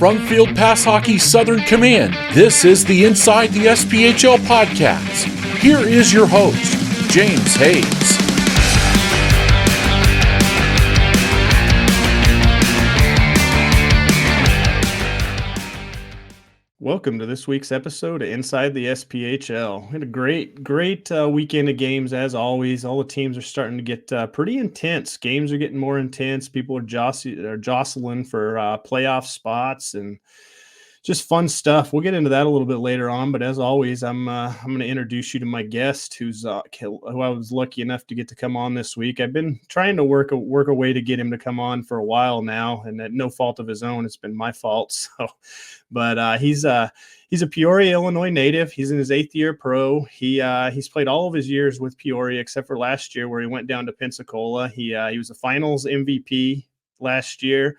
From Field Pass Hockey Southern Command, this is the Inside the SPHL podcast. Here is your host, James Hayes. Welcome to this week's episode of Inside the SPHL. We had a great weekend of games as always. All the teams are starting to get pretty intense. Games are getting more intense. People are jostling for playoff spots and just fun stuff. We'll get into that a little bit later on. But as always, I'm going to introduce you to my guest, who I was lucky enough to get to come on this week. I've been trying to work a way to get him to come on for a while now, and at no fault of his own. It's been my fault. So, but he's a Peoria, Illinois native. He's in his 8th year pro. He's played all of his years with Peoria except for last year where he went down to Pensacola. He was a finals MVP last year.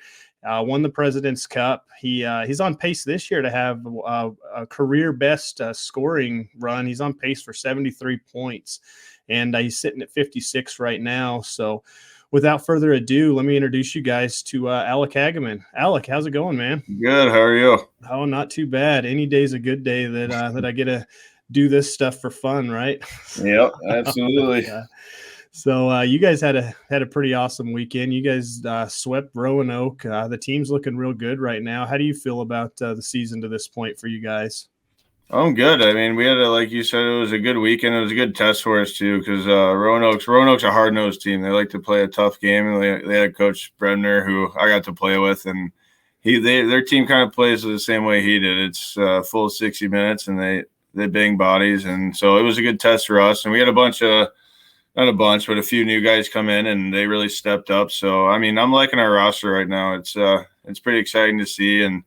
Won the President's Cup. He's on pace this year to have a career best scoring run. He's on pace for 73 points, and he's sitting at 56 right now. So without further ado, let me introduce you guys to Alec Hagaman. Alec, how's it going, man? Good. How are you? Oh, not too bad. Any day's a good day that I get to do this stuff for fun, right? Yep, absolutely. So you guys had a pretty awesome weekend. You guys swept Roanoke. The team's looking real good right now. How do you feel about the season to this point for you guys? I'm good. I mean, we had like you said, it was a good weekend. It was a good test for us too, because Roanoke's a hard-nosed team. They like to play a tough game, and they had Coach Bremner, who I got to play with, and their team kind of plays the same way he did. It's full 60 minutes, and they bang bodies, and so it was a good test for us. And we had not a bunch, but a few new guys come in, and they really stepped up. So, I mean, I'm liking our roster right now. It's pretty exciting to see, and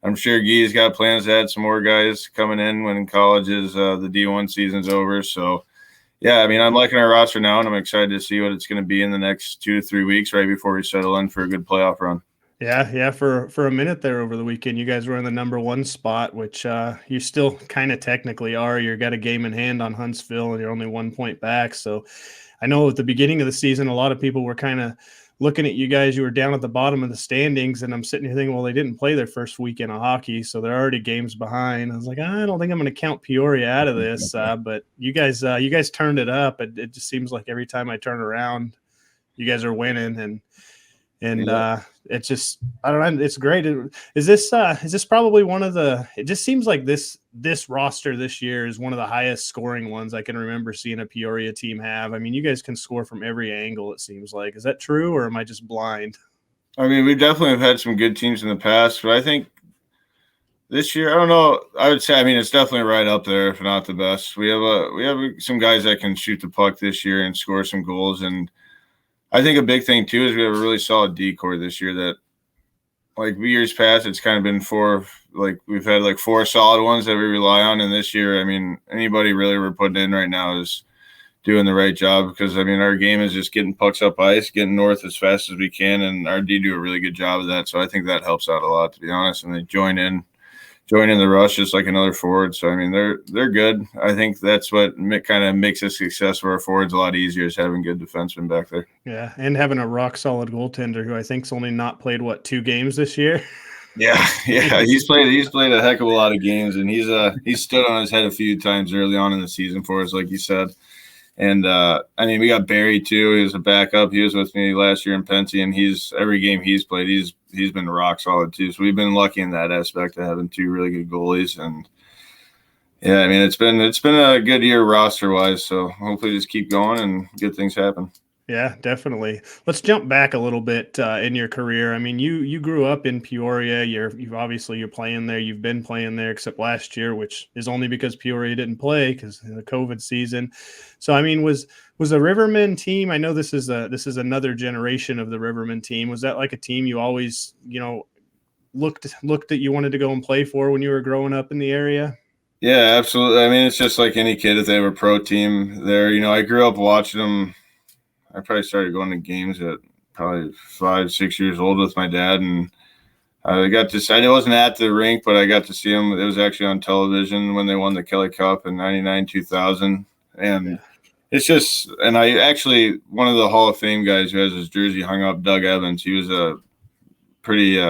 I'm sure Guy's got plans to add some more guys coming in when college is the D1 season's over. So, yeah, I mean, I'm liking our roster now, and I'm excited to see what it's going to be in the next 2 to 3 weeks right before we settle in for a good playoff run. Yeah. For a minute there over the weekend, you guys were in the number 1 spot, which you still kind of technically are. You've got a game in hand on Huntsville, and you're only 1 point back. So I know at the beginning of the season, a lot of people were kind of looking at you guys. You were down at the bottom of the standings, and I'm sitting here thinking, well, they didn't play their first weekend of hockey, so they're already games behind. I was like, I don't think I'm going to count Peoria out of this, but you guys turned it up. It just seems like every time I turn around, you guys are winning, and it's just, I don't know, it's great. Is this probably one of the, it just seems like this roster this year is one of the highest scoring ones I can remember seeing a Peoria team have. I mean, you guys can score from every angle, it seems like. Is that true, or am I just blind? I mean, we definitely have had some good teams in the past, but I think this year, I don't know, I would say, I mean, it's definitely right up there, if not the best. We have some guys that can shoot the puck this year and score some goals, and I think a big thing, too, is we have a really solid D-core this year that, like years past, it's kind of been we've had 4 solid ones that we rely on. And this year, I mean, anybody really we're putting in right now is doing the right job because, I mean, our game is just getting pucks up ice, getting north as fast as we can, and our D do a really good job of that. So I think that helps out a lot, to be honest, and they join in the rush just like another forward. So, I mean, they're good. I think that's what kind of makes the success of our forwards a lot easier is having good defensemen back there. Yeah, and having a rock-solid goaltender who I think's only not played, 2 games this year? Yeah. He's played a heck of a lot of games, and he's stood on his head a few times early on in the season for us, like you said. And, I mean, we got Barry, too. He was a backup. He was with me last year in Pensacola, and every game he's played, he's been rock solid, too. So we've been lucky in that aspect of having 2 really good goalies. And, yeah, I mean, it's been a good year roster-wise, so hopefully just keep going and good things happen. Yeah, definitely. Let's jump back a little bit in your career. I mean, you grew up in Peoria. You're playing there. You've been playing there except last year, which is only because Peoria didn't play because of the COVID season. So, I mean, was the Rivermen team? I know this is another generation of the Rivermen team. Was that like a team you always looked at you wanted to go and play for when you were growing up in the area? Yeah, absolutely. I mean, it's just like any kid if they have a pro team there. I grew up watching them. I probably started going to games at probably 5, 6 years old with my dad, and I wasn't at the rink, but I got to see them. It was actually on television when they won the Kelly Cup in 99, 2000. And it's just, and I actually, one of the Hall of Fame guys who has his jersey hung up, Doug Evans, he was a pretty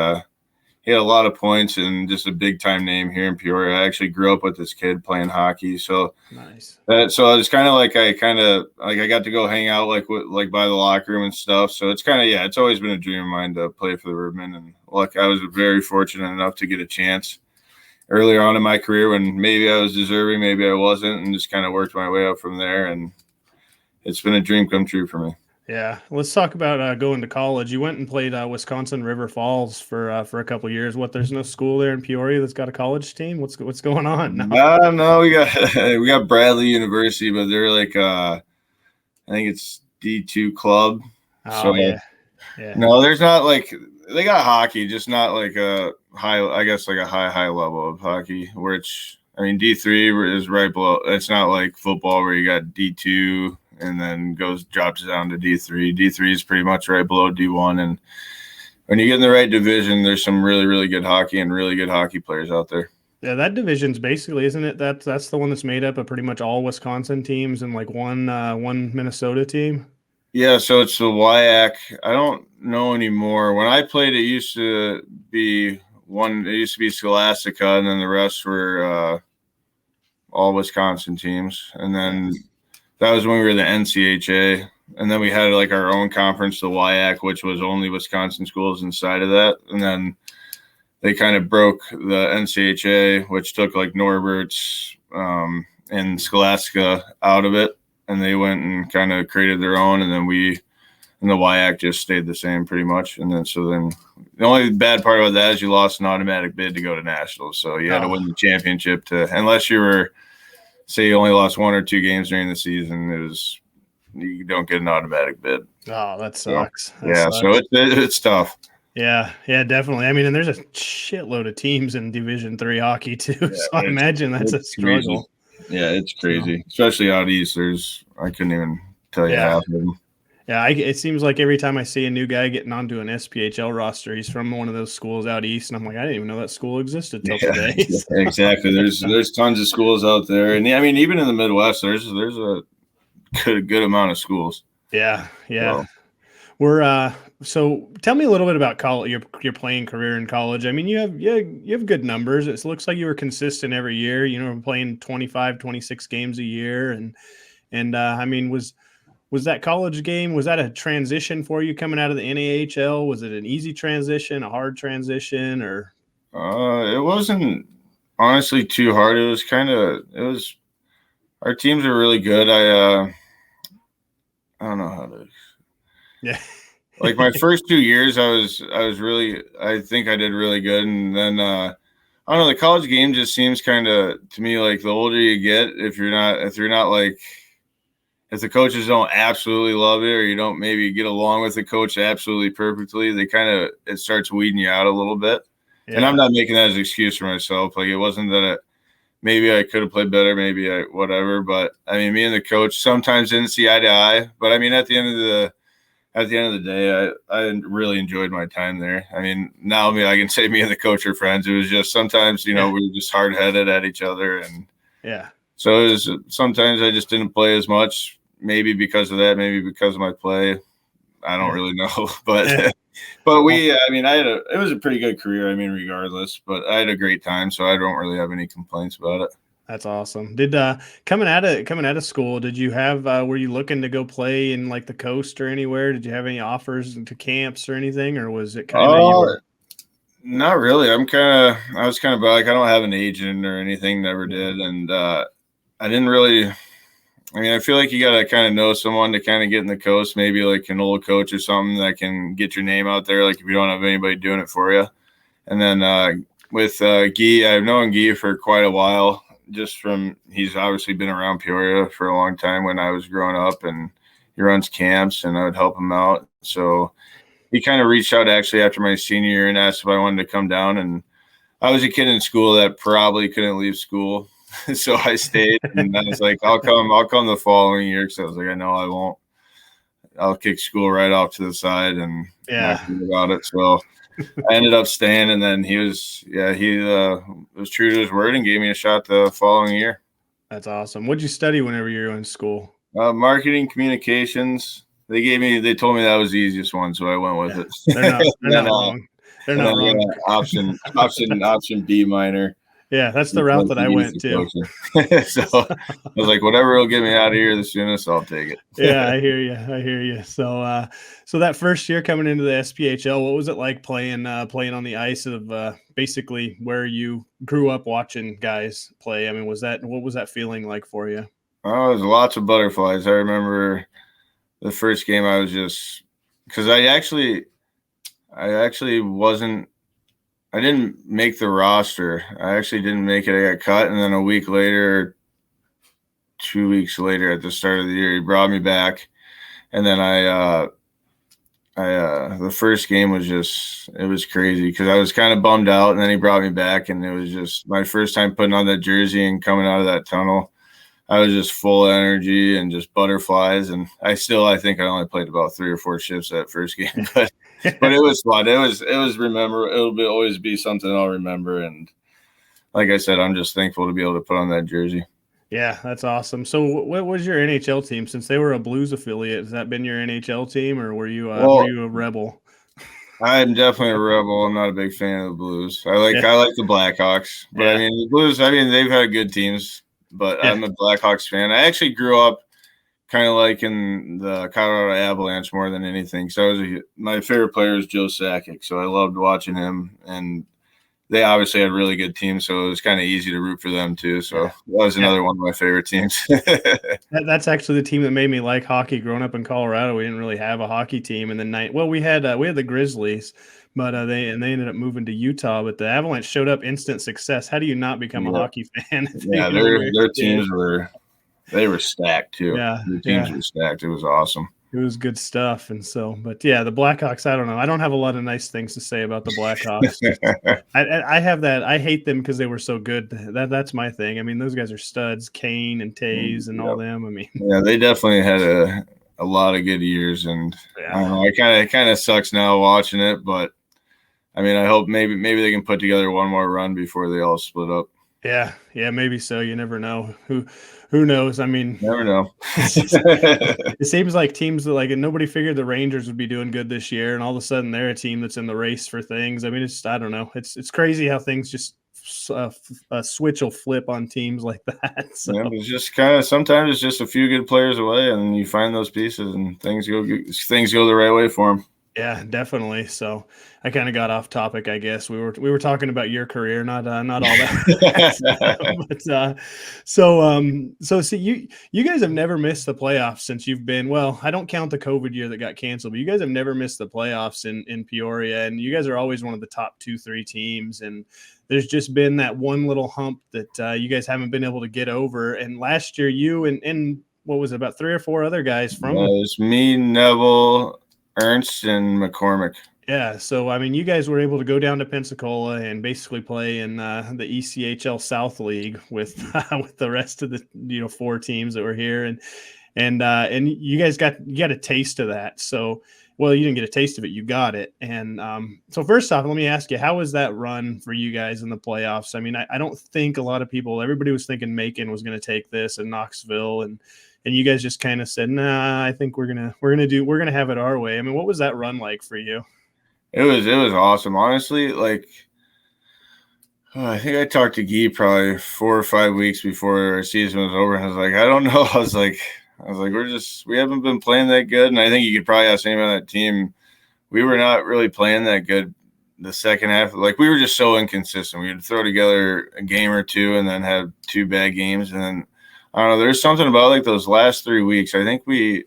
he had a lot of points and just a big time name here in Peoria. I actually grew up with this kid playing hockey, so Nice. so it's kind of like I got to go hang out like by the locker room and stuff. So it's kind of it's always been a dream of mine to play for the Rivermen, and look, I was very fortunate enough to get a chance earlier on in my career when maybe I was deserving, maybe I wasn't, and just kind of worked my way up from there. And it's been a dream come true for me. Yeah, let's talk about going to college. You went and played Wisconsin River Falls for a couple of years. There's no school there in Peoria that's got a college team? What's going on? No, we got Bradley University, but they're like I think it's D2 club. Oh, so yeah. No, there's not like they got hockey, just not like a high. I guess like a high level of hockey, which I mean D3 is right below. It's not like football where you got D2 and then drops down to D3. D3 is pretty much right below D1, and when you get in the right division, there's some really, really good hockey and really good hockey players out there. Yeah, that division's basically, isn't it? That's the one that's made up of pretty much all Wisconsin teams and like one Minnesota team. Yeah, so it's the WIAC. I don't know anymore. When I played, it used to be Scholastica, and then the rest were all Wisconsin teams. And then that was when we were the NCHA. And then we had like our own conference, the WIAC, which was only Wisconsin schools inside of that. And then they kind of broke the NCHA, which took like Norbert's and Scholastica out of it. And they went and kind of created their own. And then the WIAC just stayed the same pretty much. And then the only bad part about that is you lost an automatic bid to go to nationals. So you had to win the championship unless you were, say you only lost 1 or 2 games during the season, you don't get an automatic bid. Oh, that sucks. So it's tough. Yeah, definitely. I mean, and there's a shitload of teams in Division III hockey too. Yeah, so I imagine that's a struggle. Crazy. Yeah, it's crazy, especially out east. I couldn't even tell you half of them. Yeah, it seems like every time I see a new guy getting onto an SPHL roster, he's from one of those schools out east, and I'm like, I didn't even know that school existed till today. Exactly. There's tons of schools out there, and I mean, even in the Midwest, there's a good amount of schools. Yeah. We're so tell me a little bit about college, your playing career in college. I mean, you have good numbers. It looks like you were consistent every year. Playing 25, 26 games a year, and I mean, was that college game, was that a transition for you coming out of the NAHL? Was it an easy transition, a hard transition, or? It wasn't honestly too hard. Our teams are really good. I don't know how to. Yeah. Like my first 2 years, I think I did really good. And then, I don't know, the college game just seems kind of, to me, like the older you get, if the coaches don't absolutely love it, or you don't maybe get along with the coach absolutely perfectly, it starts weeding you out a little bit. Yeah. And I'm not making that as an excuse for myself. Like, it wasn't that maybe I could have played better, whatever. But I mean, me and the coach sometimes didn't see eye to eye. But I mean, at the end of the day, I really enjoyed my time there. I mean, now I can say me and the coach are friends. It was just sometimes, we were just hard headed at each other, and so it was sometimes I just didn't play as much. Maybe because of that, maybe because of my play. I don't really know, but it was a pretty good career. I mean, regardless, but I had a great time, so I don't really have any complaints about it. That's awesome. Did coming out of school, did you have were you looking to go play in like the coast or anywhere? Did you have any offers to camps or anything, or was it kind of not really? I was kind of like, I don't have an agent or anything, never did, and I didn't really. I mean, I feel like you got to kind of know someone to kind of get in the coast, maybe like an old coach or something that can get your name out there, like if you don't have anybody doing it for you. And then with Guy, I've known Guy for quite a while, he's obviously been around Peoria for a long time when I was growing up, and he runs camps, and I would help him out. So he kind of reached out actually after my senior year and asked if I wanted to come down. And I was a kid in school that probably couldn't leave school. So I stayed, and I was like, I'll come the following year, because I was like, I know I won't. I'll kick school right off to the side and not think about it. So I ended up staying, and then he was true to his word and gave me a shot the following year. That's awesome. What'd you study whenever you were in school? Marketing communications. They told me that was the easiest one, so I went with it. They're not wrong. They're not wrong. Option B minor. Yeah, that's the route that I went to. So I was like, whatever will get me out of here the soonest, I'll take it. Yeah, I hear you. So, so that first year coming into the SPHL, what was it like playing on the ice of basically where you grew up watching guys play? I mean, what was that feeling like for you? Oh, there's lots of butterflies. I remember the first game I was just because I actually wasn't. I didn't make the roster. I actually didn't make it. I got cut, and then a week later, 2 weeks later, at the start of the year, he brought me back, and then the first game was it was crazy because I was kind of bummed out, and then he brought me back, and it was just my first time putting on that jersey and coming out of that tunnel. I was just full of energy and just butterflies, and I think I only played about 3 or 4 shifts that first game, but it was fun. It was always be something I'll remember, and like I said, I'm just thankful to be able to put on that jersey. Yeah, that's awesome. So, what was your NHL team? Since they were a Blues affiliate, has that been your NHL team, or were you a Rebel? I'm definitely a Rebel. I'm not a big fan of the Blues. I like the Blackhawks, but I mean the Blues. I mean they've had good teams, but I'm a Blackhawks fan. I actually grew up kind of like in the Colorado Avalanche more than anything. So my favorite player is Joe Sakic, so I loved watching him, and they obviously had really good teams, so it was kind of easy to root for them too. So that was another one of my favorite teams. That's actually the team that made me like hockey. Growing up in Colorado, we didn't really have a hockey team. In the night, we had the Grizzlies, but they ended up moving to Utah. But the Avalanche showed up instant success. How do you not become a hockey fan? Yeah, their teams were stacked too. Yeah, their teams were stacked. It was awesome. It was good stuff. And so, but yeah, the Blackhawks, I don't know. I don't have a lot of nice things to say about the Blackhawks. I have that. I hate them because they were so good. That's my thing. I mean, those guys are studs, Kane and Taves and all them. I mean, yeah, they definitely had a lot of good years. And I don't know, it kind of sucks now watching it, but I mean, I hope maybe they can put together one more run before they all split up. Yeah, maybe so. You never know. Who knows? I mean, never know. It seems like teams that nobody figured the Rangers would be doing good this year, and all of a sudden they're a team that's in the race for things. I mean, I don't know. It's crazy how things just a switch will flip on teams like that. So it's just sometimes it's just a few good players away, and you find those pieces, and things go the right way for them. Yeah, definitely. So I kind of got off topic, I guess. We were talking about your career, not all that. But so you guys have never missed the playoffs since you've been. Well, I don't count the COVID year that got canceled, but you guys have never missed the playoffs in Peoria, and you guys are always one of the top 2-3 teams. And there's just been that one little hump that you guys haven't been able to get over. And last year, you and what was it, about 3 or 4 other guys from? It was me, Neville, Ernst, and McCormick. Yeah, so I mean, you guys were able to go down to Pensacola and basically play in the ECHL South League with the rest of the 4 teams that were here, and you guys got a taste of that. So, well, you didn't get a taste of it, you got it. And so first off, let me ask you, how was that run for you guys in the playoffs? I mean, I don't think a lot of people, everybody was thinking Macon was going to take this and Knoxville, and you guys just kind of said, nah, I think we're gonna have it our way. I mean, what was that run like for you? It was awesome, honestly. Like, I think I talked to Guy probably 4 or 5 weeks before our season was over, and I was like, I don't know. I was like, we haven't been playing that good, and I think you could probably ask anyone on that team. We were not really playing that good the second half. Like, we were just so inconsistent. We would throw together a game or two and then have 2 bad games, and then I don't know. There's something about like those last 3 weeks. I think we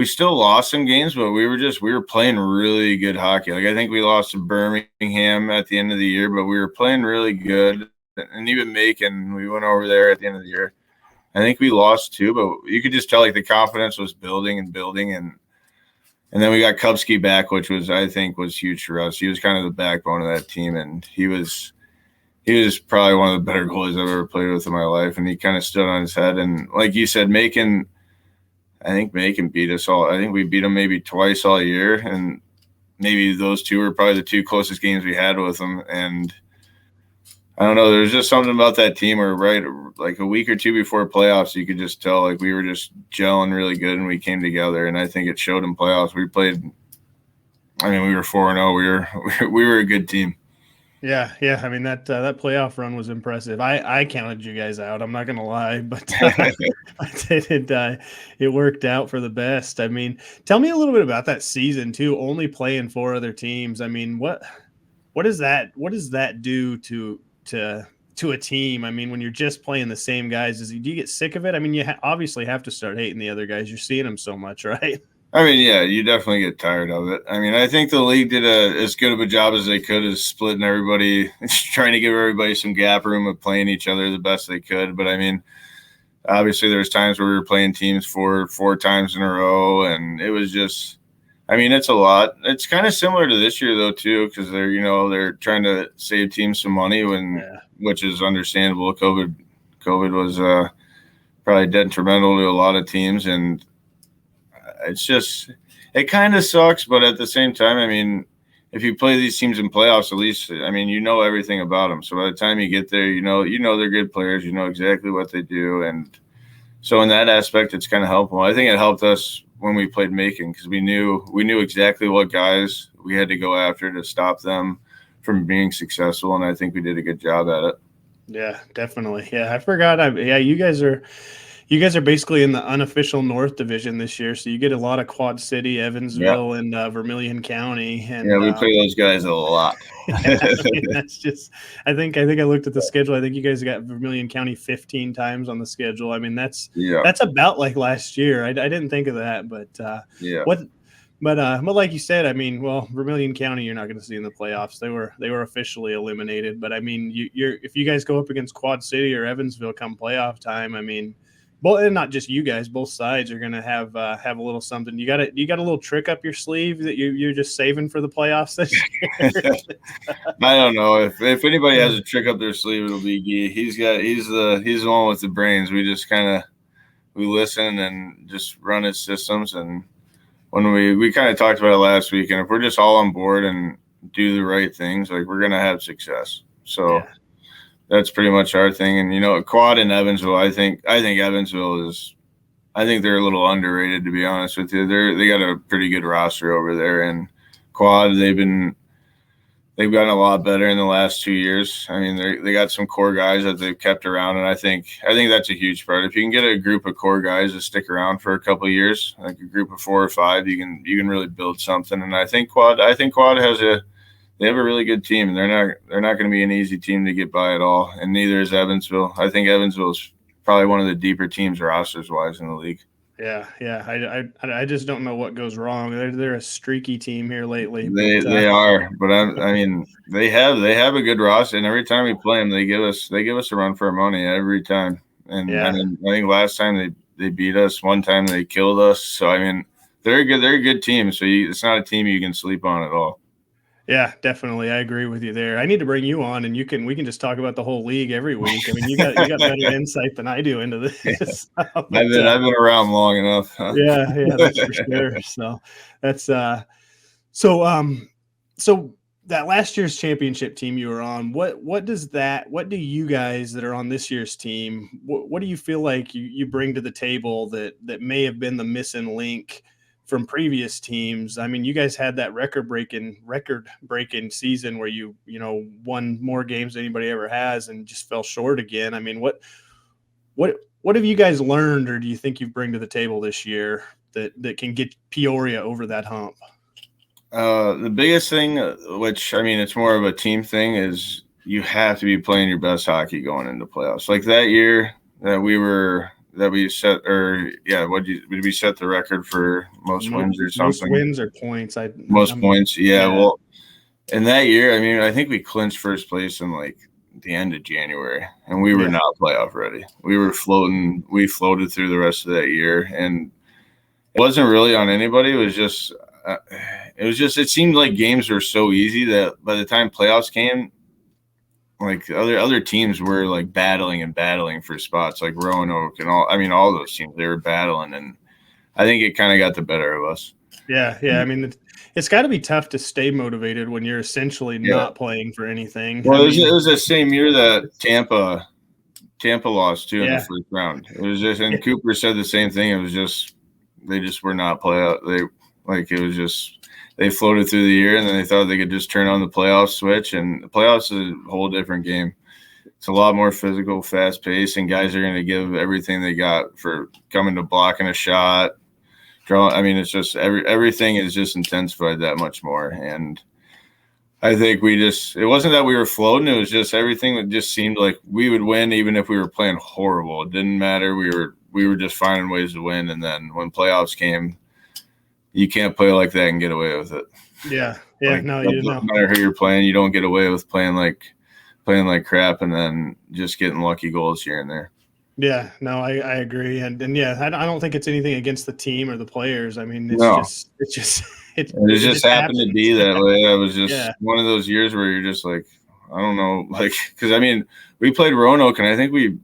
still lost some games, but we were playing really good hockey. Like, I think we lost to Birmingham at the end of the year, but we were playing really good. And even Macon, we went over there at the end of the year. I think we lost 2, but you could just tell like the confidence was building, and then we got Kupski back, which I think was huge for us. He was kind of the backbone of that team, and he was probably one of the better goalies I've ever played with in my life, and he kind of stood on his head. And like you said, Macon beat us all. I think we beat them maybe twice all year, and maybe those 2 were probably the 2 closest games we had with them. And I don't know, there's just something about that team where right like a week or 2 before playoffs, you could just tell like we were just gelling really good and we came together, and I think it showed in playoffs. We played I mean, we were 4-0. We were a good team. Yeah. I mean, that playoff run was impressive. I counted you guys out. I'm not gonna lie, but it worked out for the best. I mean, tell me a little bit about that season too. Only playing 4 other teams. I mean, what does that do to a team? I mean, when you're just playing the same guys, do you get sick of it? I mean, you obviously have to start hating the other guys. You're seeing them so much, right? I mean, yeah, you definitely get tired of it. I mean, I think the league did as good of a job as they could as splitting everybody, trying to give everybody some gap room of playing each other the best they could. But I mean, obviously there's times where we were playing teams four times in a row, and it was just, I mean, it's a lot. It's kind of similar to this year though too, because they're trying to save teams some money which is understandable. COVID was probably detrimental to a lot of teams, and it's just, it kind of sucks, but at the same time, I mean, if you play these teams in playoffs, at least, I mean, you know everything about them. So by the time you get there, you know they're good players. You know exactly what they do, and so in that aspect, it's kind of helpful. I think it helped us when we played Macon because we knew exactly what guys we had to go after to stop them from being successful, and I think we did a good job at it. Yeah, definitely. Yeah, I forgot. You guys are basically in the unofficial North Division this year, so you get a lot of Quad City, Evansville, and Vermillion County. And yeah, we play those guys a lot. I mean, that's just. I think I looked at the schedule. I think you guys got Vermillion County 15 times on the schedule. I mean, that's about like last year. I didn't think of that, but But like you said, I mean, well, Vermillion County, you're not going to see in the playoffs. They were officially eliminated. But I mean, if you guys go up against Quad City or Evansville come playoff time, I mean. And not just you guys, both sides are going to have a little something. You got a little trick up your sleeve that you're just saving for the playoffs this year. I don't know if anybody has a trick up their sleeve, it'll be Guy. He's the one with the brains. We just we listen and just run his systems. And when we kind of talked about it last week, and if we're just all on board and do the right things, like we're going to have success. So. Yeah. That's pretty much our thing. And, Quad and Evansville, I think Evansville I think they're a little underrated, to be honest with you. They got a pretty good roster over there. And Quad, they've gotten a lot better in the last 2 years. I mean, they got some core guys that they've kept around. And I think that's a huge part. If you can get a group of core guys to stick around for a couple of years, like a group of 4 or 5, you can really build something. And I think Quad they have a really good team, and they're not going to be an easy team to get by at all, and neither is Evansville. I think Evansville is probably one of the deeper teams rosters-wise in the league. Yeah. I just don't know what goes wrong. They're a streaky team here lately. They are, but I mean they have a good roster, and every time we play them, they give us a run for our money every time. And I think last time they beat us, one time they killed us. So I mean they're a good team. So it's not a team you can sleep on at all. Yeah, definitely. I agree with you there. I need to bring you on, and we can just talk about the whole league every week. I mean, you got better insight than I do into this. Yeah. I've been around long enough. Huh? Yeah, that's for sure. So that's so that last year's championship team you were on. What do you guys that are on this year's team? What do you feel like you bring to the table that may have been the missing link from previous teams? I mean, you guys had that record-breaking season where you won more games than anybody ever has and just fell short again. I mean, what have you guys learned, or do you think you bring to the table this year that can get Peoria over that hump? The biggest thing, which I mean, it's more of a team thing, is you have to be playing your best hockey going into playoffs. Like that year that we set, did we set the record for most wins or something? Most wins or points? Points, yeah. Well, in that year, I mean, I think we clinched first place in like the end of January, and we were not playoff ready. We were floating. We floated through the rest of that year, and it wasn't really on anybody. It just it seemed like games were so easy that by the time playoffs came, like other teams were like battling for spots, like Roanoke and all those teams, they were battling, and I think it kind of got the better of us. Yeah. I mean, it's got to be tough to stay motivated when you're essentially not playing for anything. Well, it was the same year that Tampa lost too in the first round. It was just, and Cooper said the same thing. It was just they just were not playoff. they floated through the year, and then they thought they could just turn on the playoff switch. And the playoffs is a whole different game. It's a lot more physical, fast paced, and guys are going to give everything they got for coming to blocking a shot. I mean, it's just everything is just intensified that much more. And I think it wasn't that we were floating. It was just everything that just seemed like we would win even if we were playing horrible. It didn't matter. We were just finding ways to win. And then when playoffs came, you can't play like that and get away with it. Yeah. No matter who you're playing, you don't get away with playing like crap and then just getting lucky goals here and there. Yeah, no, I agree. And yeah, I don't think it's anything against the team or the players. I mean, it just happened to be that way. It was just one of those years where you're just like, I don't know, like, because I mean, we played Roanoke and I think we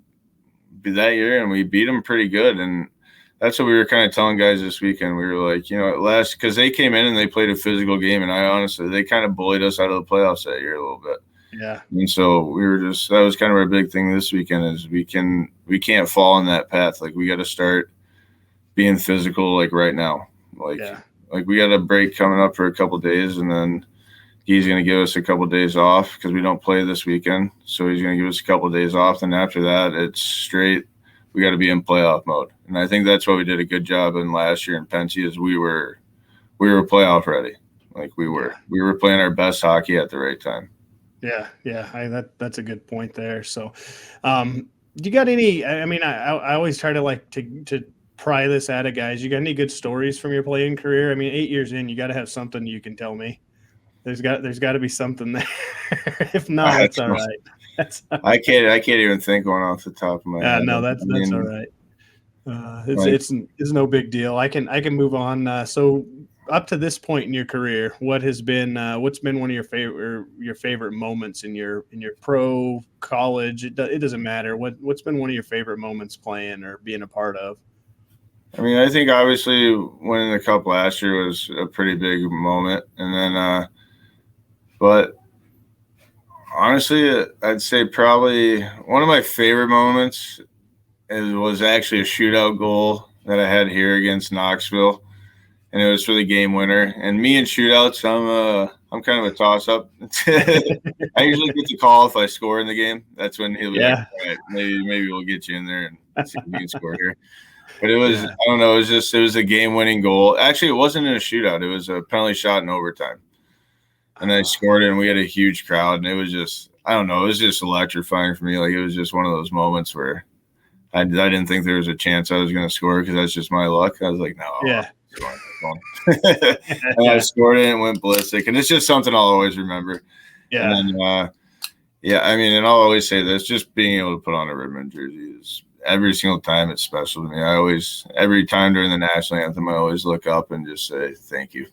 beat them pretty good. And that's what we were kind of telling guys this weekend. We were like, because they came in and they played a physical game, and they kind of bullied us out of the playoffs that year a little bit. Yeah. And so that was kind of our big thing this weekend is we can't fall on that path. Like, we got to start being physical, like, right now. Like we got a break coming up for a couple of days, and then he's going to give us a couple of days off because we don't play this weekend. So he's going to give us a couple of days off. And after that, it's straight. We got to be in playoff mode. And I think that's what we did a good job in last year in Pensacola is we were playoff ready. Like we were playing our best hockey at the right time. Yeah. That's a good point there. So, you got any? I mean, I always try to pry this out of guys. You got any good stories from your playing career? I mean, 8 years in, you got to have something you can tell me. There's got to be something there. If not, that's all right. I can't even think one off the top of my head. No, that's all right. It's no big deal. I can move on. So up to this point in your career, what's been one of your favorite moments in your pro college? It doesn't matter. What's been one of your favorite moments playing or being a part of? I mean, I think obviously winning the cup last year was a pretty big moment, and then but honestly, I'd say probably one of my favorite moments was actually a shootout goal that I had here against Knoxville, and it was for the game winner. And me and shootouts, I'm kind of a toss-up. I usually get the call if I score in the game. That's when he'll be like, all right, maybe we'll get you in there and see if you can score here. But it was, I don't know, it was a game-winning goal. Actually, it wasn't in a shootout. It was a penalty shot in overtime. And I scored it, and we had a huge crowd, and it was just, I don't know, it was just electrifying for me. Like, it was just one of those moments where I didn't think there was a chance I was going to score because that's just my luck. I was like, no. Yeah. And I scored it and went ballistic. And it's just something I'll always remember. Yeah. And then, I mean, and I'll always say this, just being able to put on a Rivermen jersey is every single time it's special to me. Every time during the national anthem, I always look up and just say, thank you.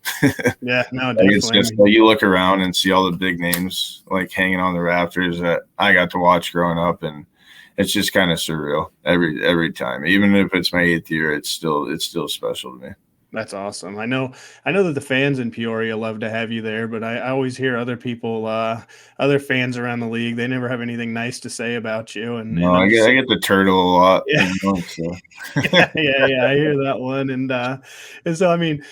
Yeah, no, definitely. It's just like you look around and see all the big names like hanging on the rafters that I got to watch growing up. And it's just kind of surreal every time. Even if it's my 8th year, it's still special to me. That's awesome. I know that the fans in Peoria love to have you there, but I always hear other people, other fans around the league, they never have anything nice to say about you. And I get the turtle a lot. Yeah. So. yeah, I hear that one. And so I mean,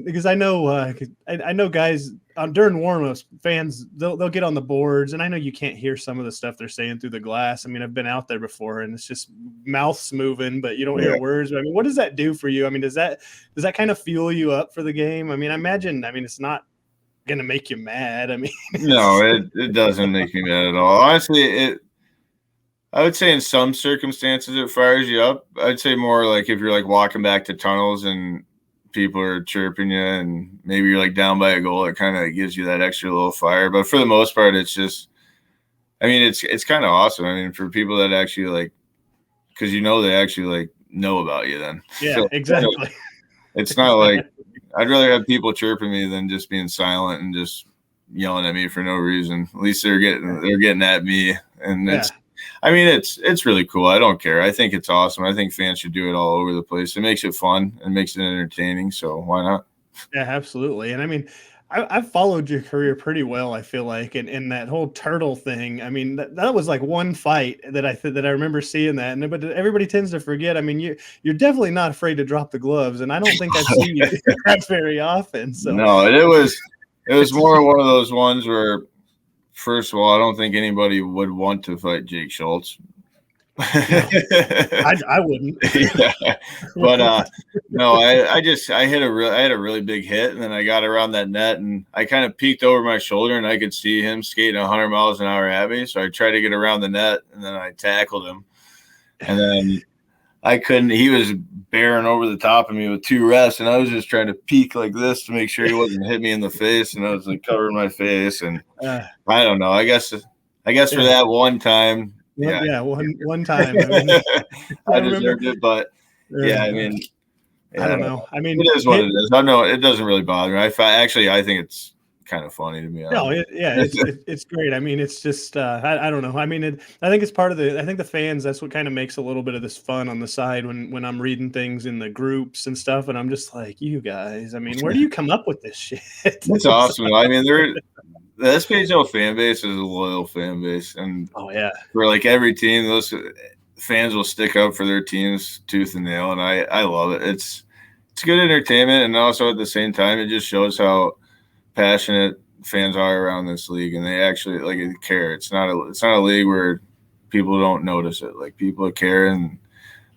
because I know guys during warmups, fans they'll get on the boards, and I know you can't hear some of the stuff they're saying through the glass. I mean, I've been out there before, and it's just mouths moving, but you don't hear words. But I mean, what does that do for you? I mean, does that kind of fuel you up for the game? I mean, it's not going to make you mad. I mean, no, it doesn't make me mad at all. Honestly, I would say in some circumstances it fires you up. I'd say more like if you're like walking back to tunnels and people are chirping you and maybe you're like down by a goal, it kind of gives you that extra little fire. But for the most part, it's just, I mean, it's kind of awesome. I mean, for people that actually like, because they actually like know about you then. Yeah, so, exactly. It's not like I'd rather have people chirping me than just being silent and just yelling at me for no reason. At least they're getting at me, and it's really cool. I don't care. I think it's awesome. I think fans should do it all over the place. It makes it fun and makes it entertaining. So why not? Yeah, absolutely. And I mean, I've followed your career pretty well, I feel like, and that whole turtle thing. I mean, that was like one fight that I remember seeing that, but everybody tends to forget. I mean, you're definitely not afraid to drop the gloves, and I don't think I've seen you do that very often. So no, it was more one of those ones where, first of all, I don't think anybody would want to fight Jake Schultz. I wouldn't. Yeah. But no, I had a really big hit, and then I got around that net, and I kind of peeked over my shoulder, and I could see him skating 100 miles an hour at me. So I tried to get around the net, and then I tackled him, and then I couldn't. He was bearing over the top of me with 2 refs, and I was just trying to peek like this to make sure he wasn't hit me in the face, and I was like covering my face, and I don't know. I guess for that one time. Yeah, one time. I mean, I deserved it, but yeah, I mean, I don't know. I mean, it is what it is. I know it doesn't really bother me. I think it's kind of funny to me. No, it's great. I mean, it's just I don't know. I mean, I think it's part of I think the fans. That's what kind of makes a little bit of this fun on the side when I'm reading things in the groups and stuff, and I'm just like, you guys. I mean, where do you come up with this shit? It's awesome. I mean, the SPHL fan base is a loyal fan base, and for like every team, those fans will stick up for their teams tooth and nail, and I love it. It's good entertainment, and also at the same time, it just shows how passionate fans are around this league, and they actually care. It's not a league where people don't notice it. Like, people care, and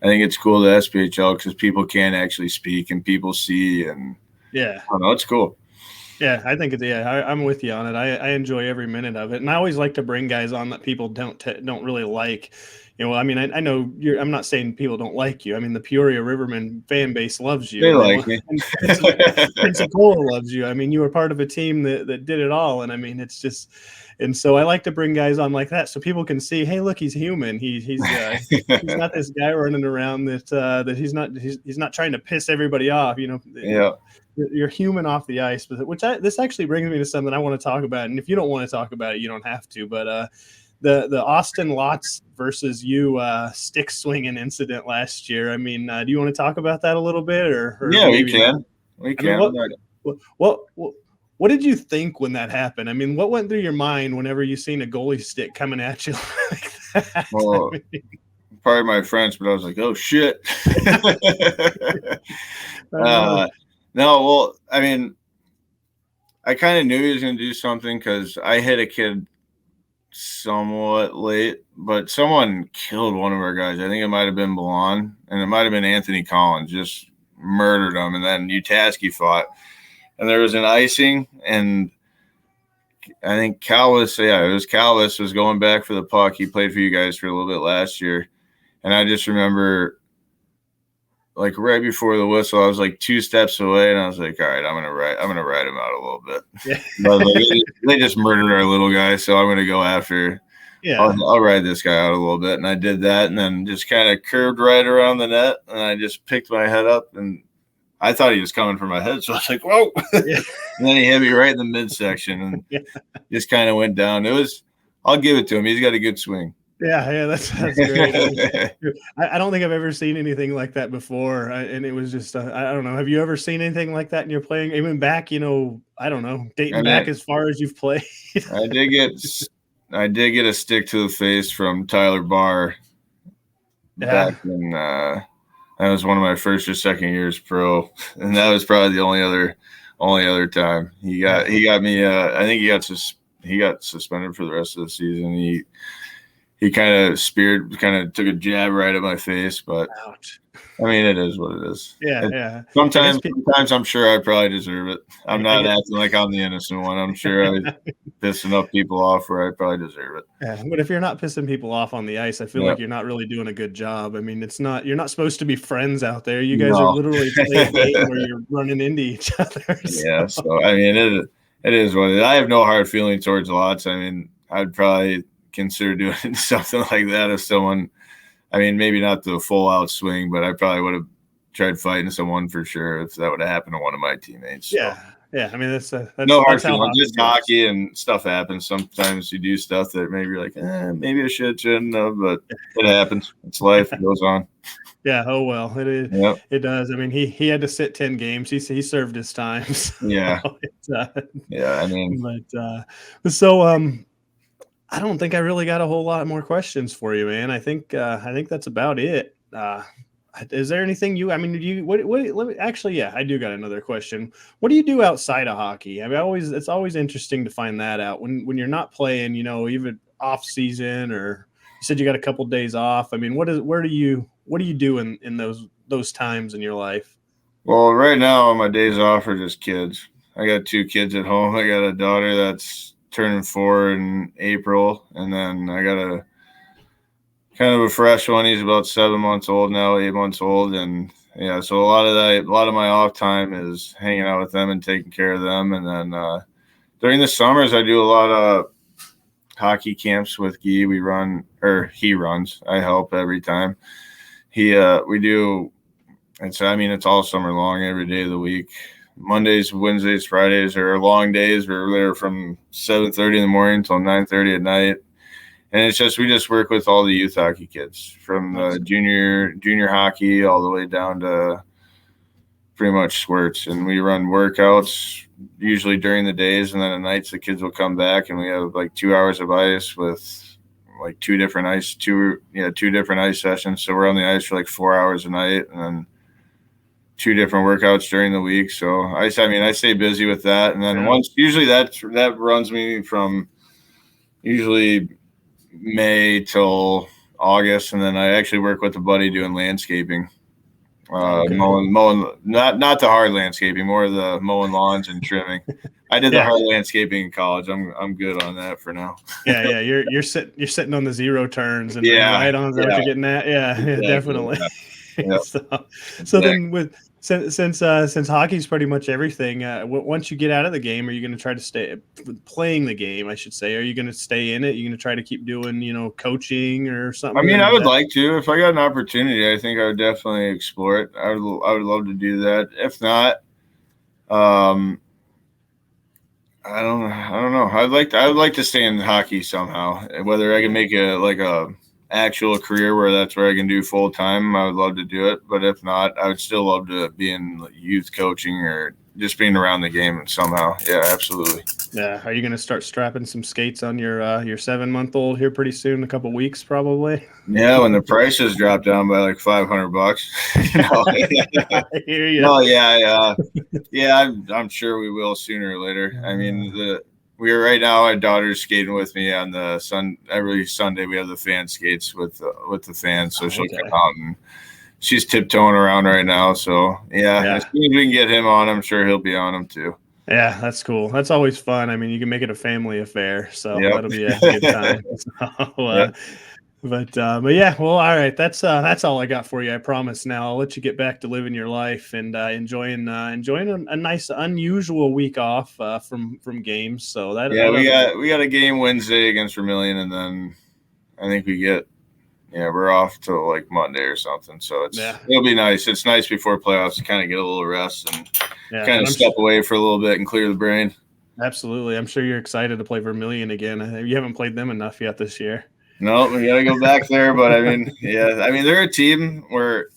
I think it's cool, the SPHL, because people can actually speak and people see, and I don't know, it's cool. Yeah, I think I'm with you on it. I enjoy every minute of it, and I always like to bring guys on that people don't really like. You know, I mean, I know I'm not saying people don't like you. I mean, the Peoria Rivermen fan base loves you. They like me. Pensacola loves you. I mean, you were part of a team that did it all, and I mean, it's just. And so I like to bring guys on like that so people can see, hey, look, he's human. He's not this guy running around that he's not trying to piss everybody off. You know. Yeah. You're human off the ice, this actually brings me to something I want to talk about. And if you don't want to talk about it, you don't have to. But the Austin Lots versus you stick swinging incident last year. I mean, do you want to talk about that a little bit? Or yeah, we can. We can. I mean, what did you think when that happened? I mean, what went through your mind whenever you seen a goalie stick coming at you like that? Well, pardon my French, but I was like, oh shit. No, well, I mean, I kind of knew he was going to do something because I hit a kid somewhat late, but someone killed one of our guys. I think it might have been Milan, and it might have been Anthony Collins, just murdered him. And then Utaski fought, and there was an icing, and I think Calvis was going back for the puck. He played for you guys for a little bit last year, and I just remember, like, right before the whistle, I was like 2 steps away, and I was like, all right, I'm gonna ride him out a little bit. Yeah. But they just murdered our little guy, so I'm gonna go after. Yeah, I'll ride this guy out a little bit, and I did that, and then just kind of curved right around the net, and I just picked my head up, and I thought he was coming for my head, so I was like, whoa! Yeah. And then he hit me right in the midsection, and just kind of went down. I'll give it to him. He's got a good swing. Yeah, that's great. I don't think I've ever seen anything like that before, and it was just I don't know. Have you ever seen anything like that in your playing? Even back, I don't know, dating back as far as you've played. I did get a stick to the face from Tyler Barr. Back in that was one of my first or second years pro, and that was probably the only other time he got me. I think he got suspended for the rest of the season. He kind of took a jab right at my face, but ouch. I mean, it is what it is. Yeah. Sometimes I'm sure I probably deserve it. I'm not acting like I'm the innocent one. I'm sure I'm pissing up people off where I probably deserve it. Yeah, but if you're not pissing people off on the ice, I feel like you're not really doing a good job. I mean, you're not supposed to be friends out there. You guys are literally playing a game where you're running into each other. So. Yeah, so I mean, it is what it is. I have no hard feeling towards Lots. I mean, I'd probably consider doing something like that if someone, I mean, maybe not the full out swing, but I probably would have tried fighting someone for sure if that would have happened to one of my teammates. So. Yeah, Yeah. I mean, that's no hard that's how feelings. hockey Just goes. hockey and stuff happens. Sometimes you do stuff that maybe you're like, maybe I shouldn't have, but it happens. It's life. It goes on. Yeah. Oh well, it is. Yep. It does. I mean, he had to sit 10 games. He served his time. So Yeah. it's, Yeah. I mean, so I don't think I really got a whole lot more questions for you, man. I think that's about it. Is there anything I mean, do you what let me actually, yeah, I do got another question. What do you do outside of hockey? I mean, it's always interesting to find that out when you're not playing, even off season, or you said you got a couple days off. I mean, what do you do in those times in your life? well, right now my days off are just kids. I got 2 kids at home. I got a daughter that's turning 4 in April, and then I got a kind of a fresh one. He's about 7 months old now, 8 months old, and yeah. So a lot of my off time is hanging out with them and taking care of them, and then during the summers I do a lot of hockey camps with Guy. We run, or he runs. I help every time. We do. It's all summer long, every day of the week. Mondays, Wednesdays, Fridays are long days. We're there from 7:30 in the morning till 9:30 at night. And we just work with all the youth hockey kids from junior hockey all the way down to pretty much squirts. And we run workouts usually during the days, and then at nights the kids will come back and we have like 2 hours of ice with like two different ice sessions. So we're on the ice for like 4 hours a night, and then 2 different workouts during the week. So I stay busy with that. And then usually that runs me from usually May till August, and then I actually work with a buddy doing landscaping, mowing, not the hard landscaping, more of the mowing lawns and trimming. I did the hard landscaping in college. I'm good on that for now. Yeah, you're sitting on the zero turns and right on. Is that what you're getting at? Yeah, exactly. Definitely. Yeah. So then since hockey's pretty much everything, once you get out of the game, are you going to try to stay playing the game? I should say, are you going to stay in it? Are you going to try to keep doing, coaching or something? I mean, I would like to. If I got an opportunity, I think I would definitely explore it. I would love to do that. If not, I don't know. I would like to stay in hockey somehow. Whether I can make a actual career where that's where I can do full time, I would love to do it. But if not, I would still love to be in youth coaching or just being around the game somehow. Yeah, absolutely. Yeah. Are you going to start strapping some skates on your 7-month-old here pretty soon? A couple weeks, probably. Yeah, when the prices drop down by like $500. I hear you. Oh yeah. I'm sure we will sooner or later. I mean, right now, my daughter's skating with me on the every Sunday. We have the fan skates with the fans, so she'll come out and she's tiptoeing around right now. So yeah, as soon as we can get him on, I'm sure he'll be on them too. Yeah, that's cool. That's always fun. I mean, you can make it a family affair, so that'll be a good time. But yeah, well, all right. That's all I got for you. I promise. Now I'll let you get back to living your life and enjoying a nice, unusual week off from games. So we got a game Wednesday against Vermillion, and then I think we're off till like Monday or something. So it'll be nice. It's nice before playoffs to kind of get a little rest and kind of step away for a little bit and clear the brain. Absolutely. I'm sure you're excited to play Vermillion again. You haven't played them enough yet this year. No, we got to go back there. But they're a team where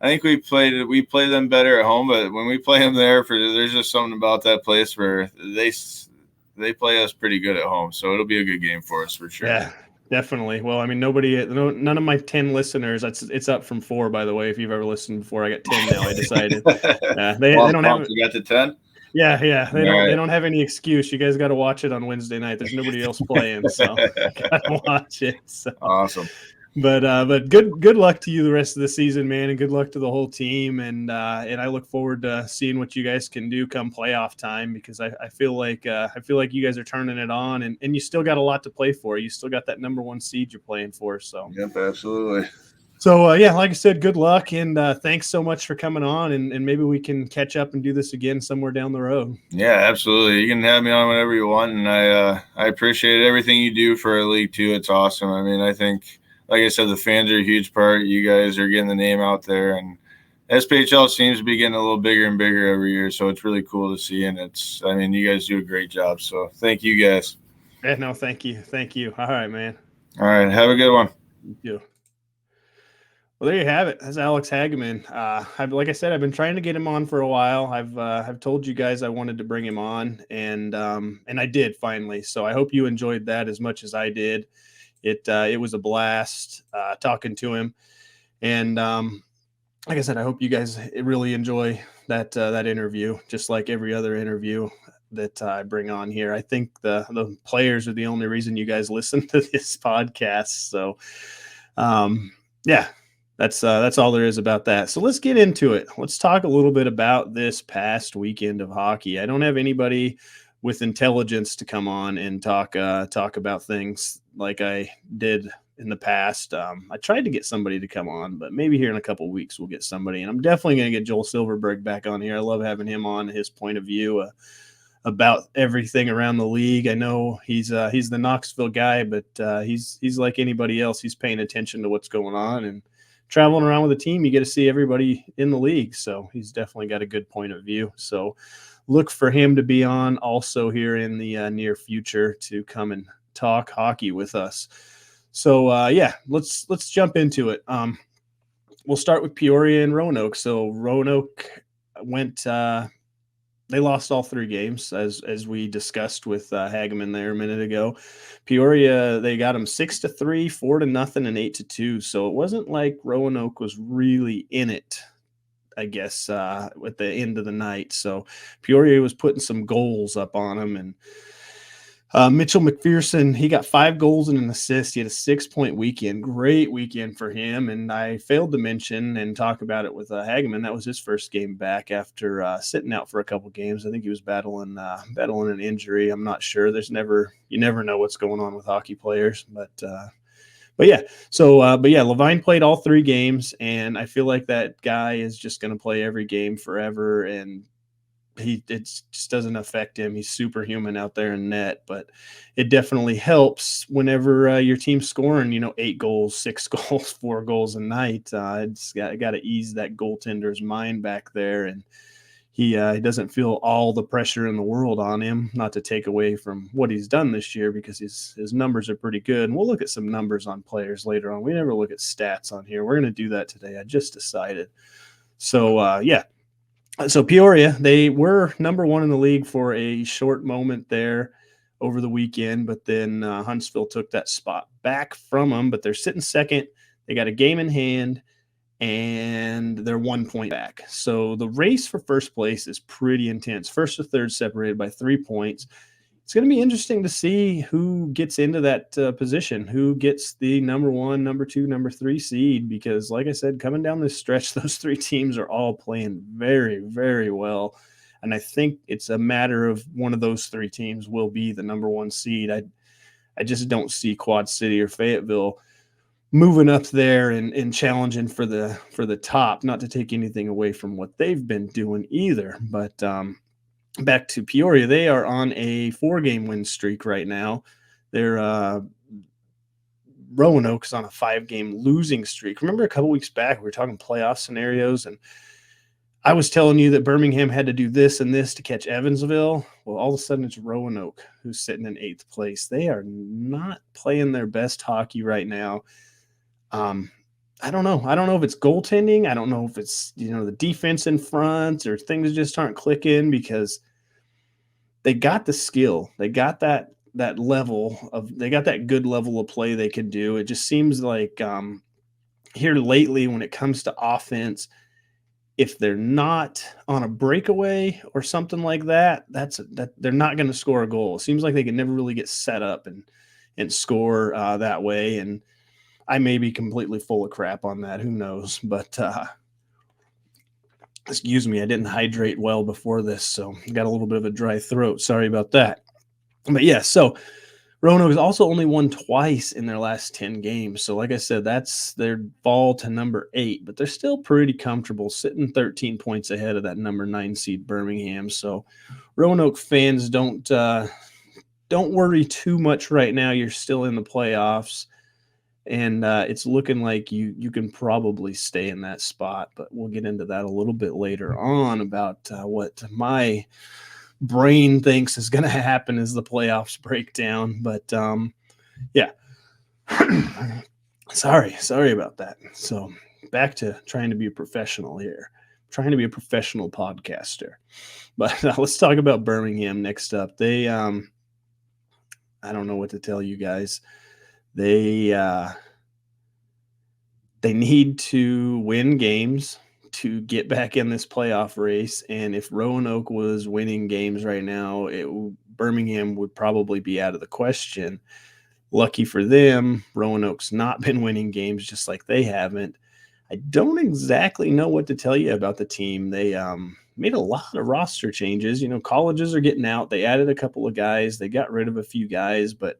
I think we play them better at home. But when we play them there's just something about that place where they play us pretty good at home. So it'll be a good game for us for sure. Yeah, definitely. Well, I mean, none of my 10 listeners. It's up from 4, by the way. If you've ever listened before, I got 10 now. I decided. They don't have. You got to 10. Yeah. They don't have any excuse. You guys got to watch it on Wednesday night. There's nobody else playing, so gotta watch it. So. Awesome. But good luck to you the rest of the season, man, and good luck to the whole team. And I look forward to seeing what you guys can do come playoff time, because I feel like you guys are turning it on, and you still got a lot to play for. You still got that number 1 seed you're playing for. So yep, absolutely. So, like I said, good luck, and thanks so much for coming on, and maybe we can catch up and do this again somewhere down the road. Yeah, absolutely. You can have me on whenever you want, and I appreciate everything you do for our league, too. It's awesome. I mean, I think, like I said, the fans are a huge part. You guys are getting the name out there, and SPHL seems to be getting a little bigger and bigger every year, so it's really cool to see. And you guys do a great job. So thank you guys. Yeah, no, thank you. All right, man. All right, have a good one. You too. Well, there you have it. That's Alex Hagaman. Like I said, I've been trying to get him on for a while. I've told you guys I wanted to bring him on, and I did finally. So I hope you enjoyed that as much as I did. It was a blast talking to him, and like I said, I hope you guys really enjoy that interview, just like every other interview that I bring on here. I think the players are the only reason you guys listen to this podcast. So, yeah. That's all there is about that. So let's get into it. Let's talk a little bit about this past weekend of hockey. I don't have anybody with intelligence to come on and talk about things like I did in the past. I tried to get somebody to come on, but maybe here in a couple of weeks we'll get somebody. And I'm definitely going to get Joel Silverberg back on here. I love having him on, his point of view about everything around the league. I know he's the Knoxville guy, but he's like anybody else. He's paying attention to what's going on, and traveling around with a team, you get to see everybody in the league. So he's definitely got a good point of view. So look for him to be on also here in the near future to come and talk hockey with us. So yeah, let's jump into it. We'll start with Peoria and Roanoke. So Roanoke went they lost all 3 games, as we discussed with Hagaman there a minute ago. Peoria, they got them 6-3, 4-0, and 8-2. So it wasn't like Roanoke was really in it, I guess, at the end of the night. So Peoria was putting some goals up on them, and Mitchell McPherson, he got 5 goals and an assist. He had a 6-point weekend. Great weekend for him. And I failed to mention and talk about it with Hagaman. That was his first game back after sitting out for a couple games. I think he was battling an injury. I'm not sure. You never know what's going on with hockey players. But yeah. So Levine played all 3 games, and I feel like that guy is just going to play every game forever. And it just doesn't affect him. He's superhuman out there in net, but it definitely helps whenever your team's scoring, 8 goals, 6 goals, 4 goals a night. It's got to ease that goaltender's mind back there, and he doesn't feel all the pressure in the world on him. Not to take away from what he's done this year, because his numbers are pretty good. And we'll look at some numbers on players later on. We never look at stats on here. We're going to do that today. I just decided. So yeah. So Peoria, they were number 1 in the league for a short moment there over the weekend, but then Huntsville took that spot back from them. But they're sitting second. They got a game in hand, and they're 1 point back. So the race for first place is pretty intense. First to third separated by 3 points. It's going to be interesting to see who gets into that position, who gets the number 1, number 2, number 3 seed, because like I said, coming down this stretch, those 3 teams are all playing very, very well. And I think it's a matter of one of those 3 teams will be the number 1 seed. I just don't see Quad City or Fayetteville moving up there and challenging for the top, not to take anything away from what they've been doing either. But back to Peoria, they are on a 4-game win streak right now. They're Roanoke's on a 5-game losing streak. Remember a couple weeks back, we were talking playoff scenarios, and I was telling you that Birmingham had to do this and this to catch Evansville. Well, all of a sudden it's Roanoke who's sitting in 8th place. They are not playing their best hockey right now. I don't know. I don't know if it's goaltending. I don't know if it's, the defense in front, or things just aren't clicking, because they got the skill. They got that level they got that good level of play they can do. It just seems like here lately, when it comes to offense, if they're not on a breakaway or something like that, they're not going to score a goal. It seems like they can never really get set up and score that way. And I may be completely full of crap on that. Who knows? But excuse me, I didn't hydrate well before this, so I got a little bit of a dry throat. Sorry about that. But yeah, so Roanoke has also only won twice in their last 10 games. So like I said, that's their fall to number 8, but they're still pretty comfortable, sitting 13 points ahead of that number 9 seed Birmingham. So Roanoke fans, don't worry too much right now. You're still in the playoffs. And it's looking like you can probably stay in that spot, but we'll get into that a little bit later on about what my brain thinks is going to happen as the playoffs break down. But yeah, sorry about that. So back to trying to be a professional here, trying to be a professional podcaster. But let's talk about Birmingham next up. They I don't know what to tell you guys. They need to win games to get back in this playoff race. And if Roanoke was winning games right now, Birmingham would probably be out of the question. Lucky for them, Roanoke's not been winning games just like they haven't. I don't exactly know what to tell you about the team. They made a lot of roster changes. You know, colleges are getting out. They added a couple of guys. They got rid of a few guys, but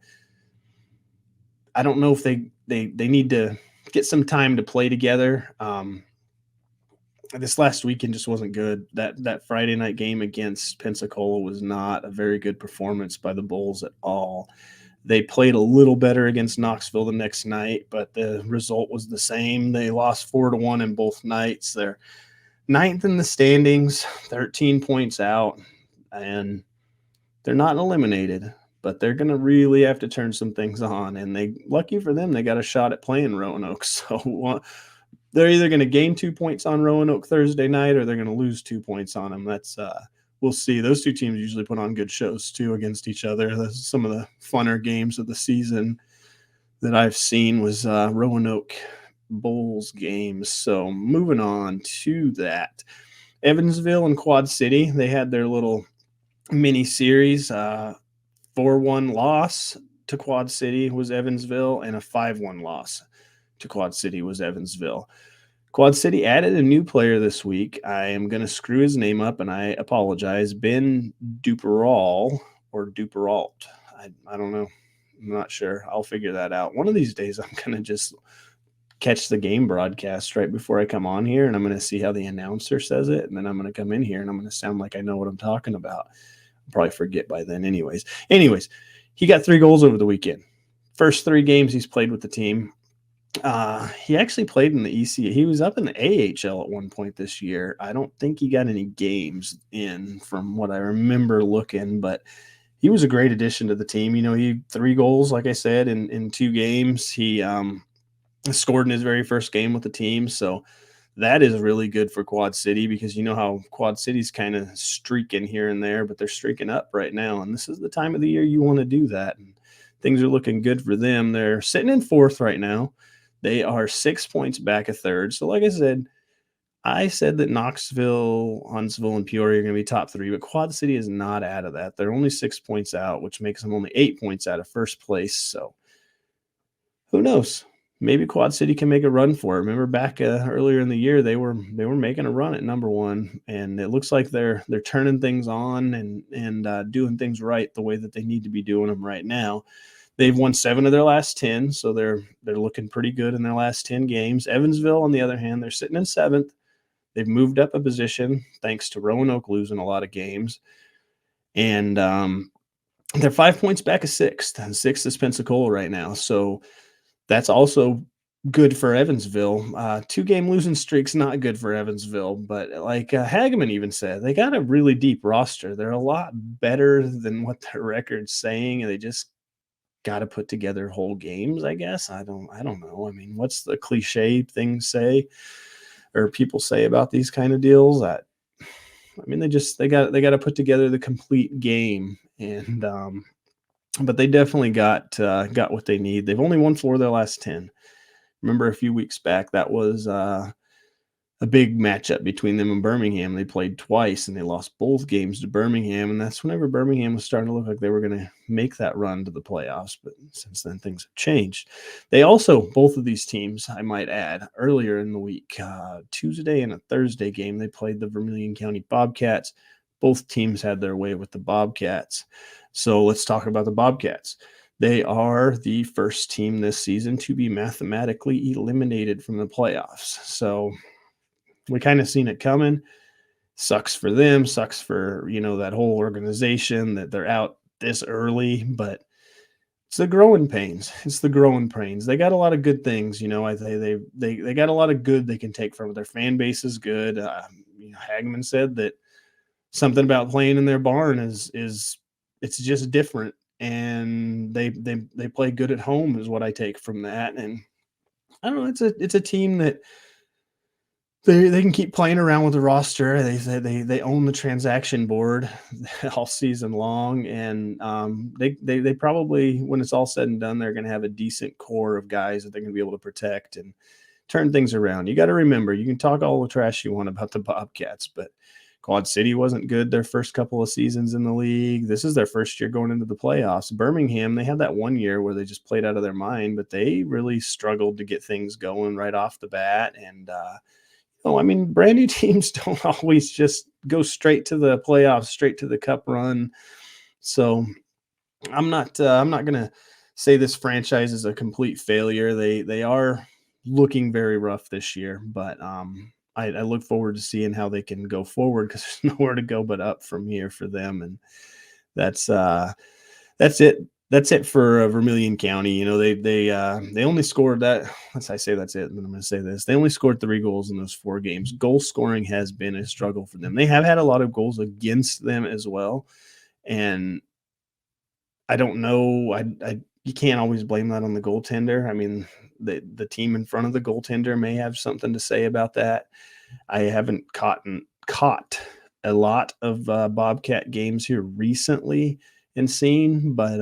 I don't know if they need to get some time to play together. This last weekend just wasn't good. That Friday night game against Pensacola was not a very good performance by the Bulls at all. They played a little better against Knoxville the next night, but the result was the same. They lost 4-1 in both nights. They're 9th in the standings, 13 points out, and they're not eliminated, but they're going to really have to turn some things on. And lucky for them, they got a shot at playing Roanoke. So they're either going to gain 2 points on Roanoke Thursday night or they're going to lose 2 points on them. That's we'll see. Those two teams usually put on good shows too against each other. That's some of the funner games of the season that I've seen was Roanoke Bulls games. So moving on to that, Evansville and Quad City, they had their little mini series. 4-1 loss to Quad City was Evansville, and a 5-1 loss to Quad City was Evansville. Quad City added a new player this week. I am going to screw his name up, and I apologize. Ben Duperall or Duperalt. I don't know. I'm not sure. I'll figure that out. One of these days, I'm going to just catch the game broadcast right before I come on here, and I'm going to see how the announcer says it, and then I'm going to come in here, and I'm going to sound like I know what I'm talking about. I'll probably forget by then anyways. He got 3 goals over the weekend. First 3 games he's played with the team. He actually played in the EC. He was up in the AHL at one point this year. I don't think he got any games in from what I remember looking, but he was a great addition to the team. You know, he 3 goals, like I said, in 2 games. He scored in his very first game with the team. So that is really good for Quad City because you know how Quad City's kind of streaking here and there, but they're streaking up right now. And this is the time of the year you want to do that. And things are looking good for them. They're sitting in 4th right now. They are 6 points back of 3rd. So like I said that Knoxville, Huntsville, and Peoria are going to be top 3, but Quad City is not out of that. They're only 6 points out, which makes them only 8 points out of first place. So who knows? Maybe Quad City can make a run for it. Remember back earlier in the year, they were making a run at number 1, and it looks like they're turning things on and doing things right the way that they need to be doing them right now. They've won 7 of their last 10, so they're looking pretty good in their last 10 games. Evansville, on the other hand, they're sitting in 7th. They've moved up a position thanks to Roanoke losing a lot of games. And they're 5 points back of 6th. And 6th is Pensacola right now. So that's also good for Evansville. 2-game losing streak's not good for Evansville, but like Hagaman even said, they got a really deep roster. They're a lot better than what their record's saying, and they just got to put together whole games, I guess. I don't know. I mean, what's the cliche thing say or people say about these kind of deals? They got to put together the complete game, and but they definitely got what they need. They've only won 4 of their last 10. Remember a few weeks back that was a big matchup between them and Birmingham. They played twice and they lost both games to Birmingham. And that's whenever Birmingham was starting to look like they were going to make that run to the playoffs. But since then, things have changed. They also, both of these teams, I might add, earlier in the week, Tuesday and a Thursday game, they played the Vermillion County Bobcats. Both teams had their way with the Bobcats. So let's talk about the Bobcats. They are the first team this season to be mathematically eliminated from the playoffs. So we kind of seen it coming. Sucks for them, sucks for, that whole organization that they're out this early, but It's the growing pains. It's the growing pains. They got a lot of good things, they got a lot of good they can take from it. Their fan base is good. Hagaman said that something about playing in their barn is it's just different, and they play good at home is what I take from that. And I don't know, it's a team that they can keep playing around with the roster. They own the transaction board all season long, and they probably, when it's all said and done, they're going to have a decent core of guys that they're going to be able to protect and turn things around. You got to remember, you can talk all the trash you want about the Bobcats, but Quad City wasn't good their first couple of seasons in the league. This is their first year going into the playoffs. Birmingham, they had that one year where they just played out of their mind, but they really struggled to get things going right off the bat. And brand new teams don't always just go straight to the playoffs, straight to the cup run. So I'm not going to say this franchise is a complete failure. They are looking very rough this year, but I look forward to seeing how they can go forward, because there's nowhere to go but up from here for them. And that's it. That's it for Vermillion County. They only scored that. I say that's it, and then I'm going to say this. They only scored 3 goals in those 4 games. Goal scoring has been a struggle for them. They have had a lot of goals against them as well, and I don't know. You can't always blame that on the goaltender. I mean, the team in front of the goaltender may have something to say about that. I haven't caught a lot of Bobcat games here recently and seen, but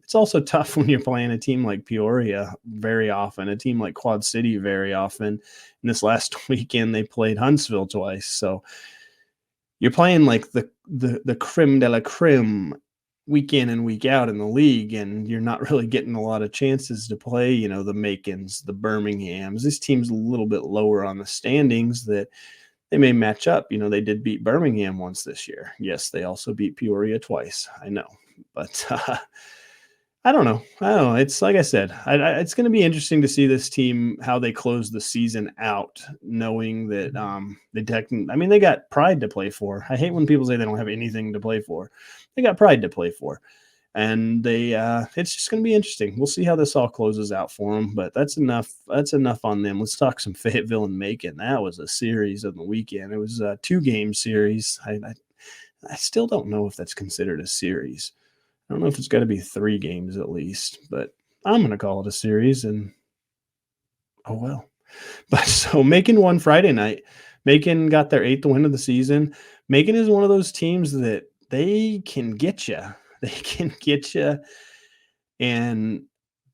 it's also tough when you're playing a team like Peoria very often, a team like Quad City very often. And this last weekend they played Huntsville twice, so you're playing like the creme de la creme week in and week out in the league, and you're not really getting a lot of chances to play, the Macons, the Birminghams. This team's a little bit lower on the standings that they may match up. They did beat Birmingham once this year. Yes, they also beat Peoria twice. I know, but I don't know. It's like I said, it's going to be interesting to see this team, how they close the season out, knowing that they got pride to play for. I hate when people say they don't have anything to play for. They got pride to play for, and it's just going to be interesting. We'll see how this all closes out for them, but that's enough. That's enough on them. Let's talk some Fayetteville and Macon. That was a series on the weekend. It was a 2-game series. I still don't know if that's considered a series. I don't know if it's got to be 3 games at least, but I'm going to call it a series, and oh well. But so Macon won Friday night. Macon got their 8th win of the season. Macon is one of those teams that they can get you. They can get you, and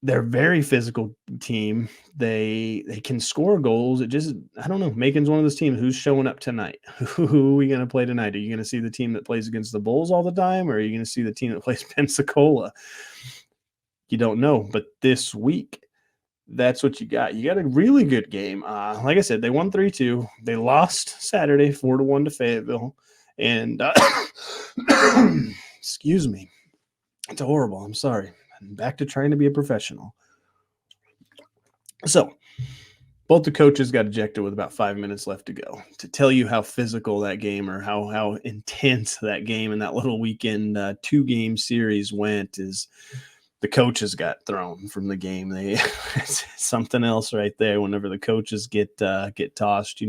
they're a very physical team. They can score goals. I don't know. Macon's one of those teams. Who's showing up tonight? Who are we going to play tonight? Are you going to see the team that plays against the Bulls all the time, or are you going to see the team that plays Pensacola? You don't know. But this week, that's what you got. You got a really good game. Like I said, they won 3-2. They lost Saturday 4-1 to Fayetteville. And excuse me. It's horrible. I'm sorry. I'm back to trying to be a professional. So both the coaches got ejected with about 5 minutes left to go. To tell you how physical that game, or how intense that game and that little weekend 2-game series went, is the coaches got thrown from the game. It's something else right there. Whenever the coaches get tossed,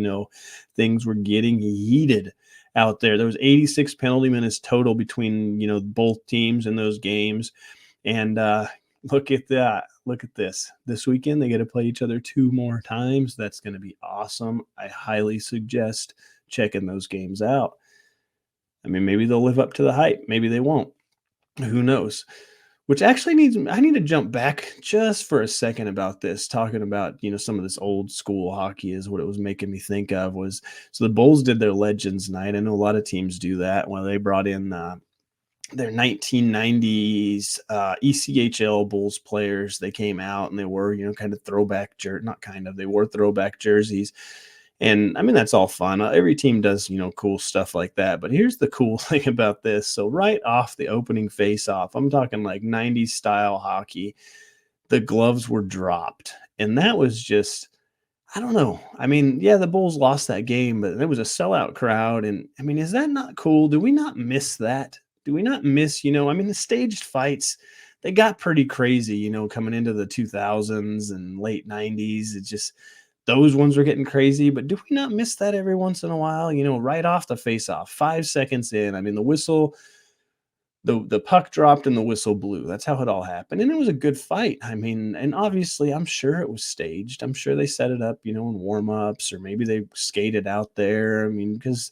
things were getting heated out there. There was 86 penalty minutes total between both teams in those games. And look at that. Look at this. This weekend, they get to play each other 2 more times. That's going to be awesome. I highly suggest checking those games out. I mean, maybe they'll live up to the hype. Maybe they won't. Who knows? Which actually I need to jump back just for a second about this, talking about, some of this old school hockey is what it was making me think of. So the Bulls did their Legends Night. I know a lot of teams do that. Well, they brought in their 1990s ECHL Bulls players. They came out and they were, kind of throwback they wore throwback jerseys. And I mean, that's all fun. Every team does, cool stuff like that. But here's the cool thing about this. So right off the opening face-off, I'm talking like 90s style hockey, the gloves were dropped. And that was just, I don't know. I mean, yeah, the Bulls lost that game, but there was a sellout crowd. And I mean, is that not cool? Do we not miss that? Do we not miss, the staged fights they got pretty crazy, coming into the 2000s and late 90s. It just, those ones were getting crazy, but do we not miss that every once in a while? Right off the face-off, 5 seconds in, I mean, the whistle, the puck dropped and the whistle blew. That's how it all happened. And it was a good fight. I mean, and obviously I'm sure it was staged. I'm sure they set it up, in warm-ups, or maybe they skated out there. I mean, because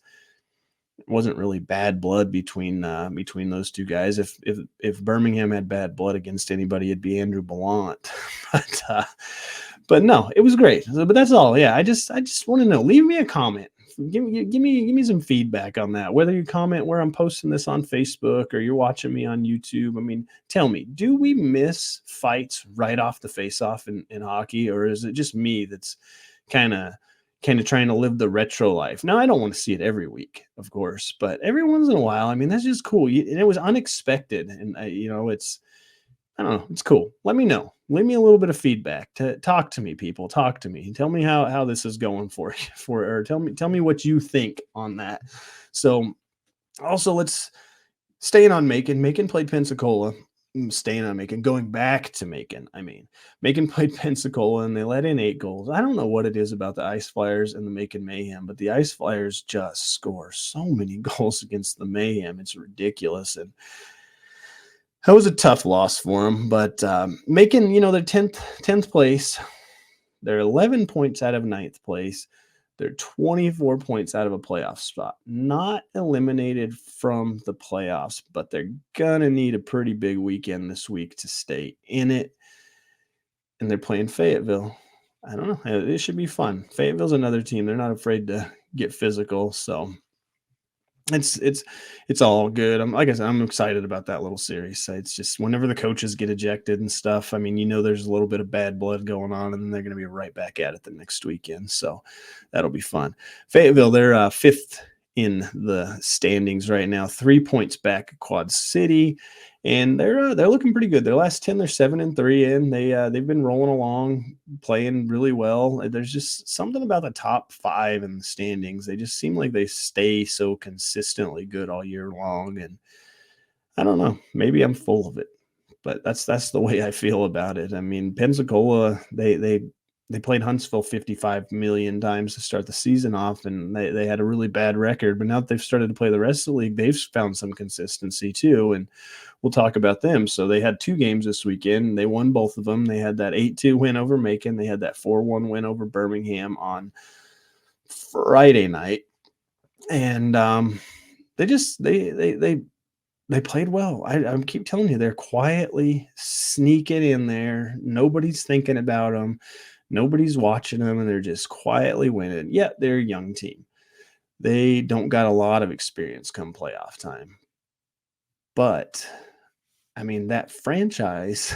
it wasn't really bad blood between those two guys. If Birmingham had bad blood against anybody, it'd be Andrew Ballant. But no, it was great. But that's all. Yeah, I just want to know. Leave me a comment. Give me some feedback on that. Whether you comment where I'm posting this on Facebook or you're watching me on YouTube. I mean, tell me, do we miss fights right off the face-off in hockey, or is it just me that's kind of trying to live the retro life? Now, I don't want to see it every week, of course, but every once in a while, I mean, that's just cool. And it was unexpected, and it's, I don't know, it's cool. Let me know. Leave me a little bit of feedback. Talk to me, people. Talk to me. Tell me how this is going for you. Or tell me what you think on that. So, also, let's staying on Macon. Macon played Pensacola. Staying on Macon. Going back to Macon. I mean, Macon played Pensacola and they let in 8 goals. I don't know what it is about the Ice Flyers and the Macon Mayhem, but the Ice Flyers just score so many goals against the Mayhem. It's ridiculous. And that was a tough loss for them, but Macon, they're 10th place. They're 11 points out of 9th place. They're 24 points out of a playoff spot. Not eliminated from the playoffs, but they're going to need a pretty big weekend this week to stay in it. And they're playing Fayetteville. I don't know. It should be fun. Fayetteville's another team. They're not afraid to get physical, so it's all good. Like I said, I'm excited about that little series. It's just whenever the coaches get ejected and stuff, I mean, there's a little bit of bad blood going on, and then they're going to be right back at it the next weekend. So that'll be fun. Fayetteville, they're 5th in the standings right now, 3 points back at Quad City, and they're looking pretty good. Their last 10, they're 7-3 in. They've been rolling along, playing really well. There's just something about the top 5 in the standings. They just seem like they stay so consistently good all year long, and I don't know. Maybe I'm full of it, but that's the way I feel about it. I mean, Pensacola, they played Huntsville 55 million times to start the season off, and they had a really bad record. But now that they've started to play the rest of the league, they've found some consistency too, and we'll talk about them. So they had 2 games this weekend. They won both of them. They had that 8-2 win over Macon. They had that 4-1 win over Birmingham on Friday night, and they played well. I keep telling you, they're quietly sneaking in there. Nobody's thinking about them. Nobody's watching them, and they're just quietly winning. Yeah, they're a young team. They don't got a lot of experience come playoff time. But, I mean, that franchise,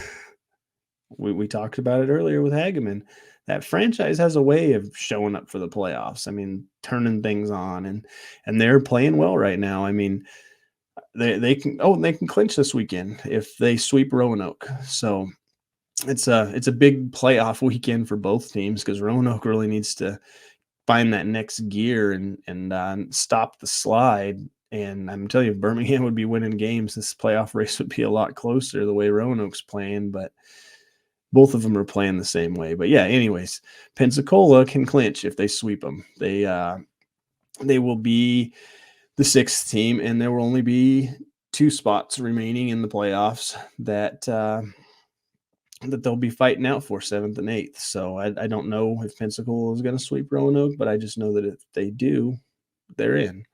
we talked about it earlier with Hagaman, that franchise has a way of showing up for the playoffs. I mean, turning things on, and they're playing well right now. I mean, they can clinch this weekend if they sweep Roanoke. So it's a big playoff weekend for both teams, because Roanoke really needs to find that next gear and stop the slide. And I'm telling you, if Birmingham would be winning games, this playoff race would be a lot closer the way Roanoke's playing. But both of them are playing the same way. But yeah, anyways, Pensacola can clinch if they sweep them. They will be the 6th team, and there will only be 2 spots remaining in the playoffs that they'll be fighting out for, 7th and 8th. So I don't know if Pensacola is going to sweep Roanoke, but I just know that if they do, they're in.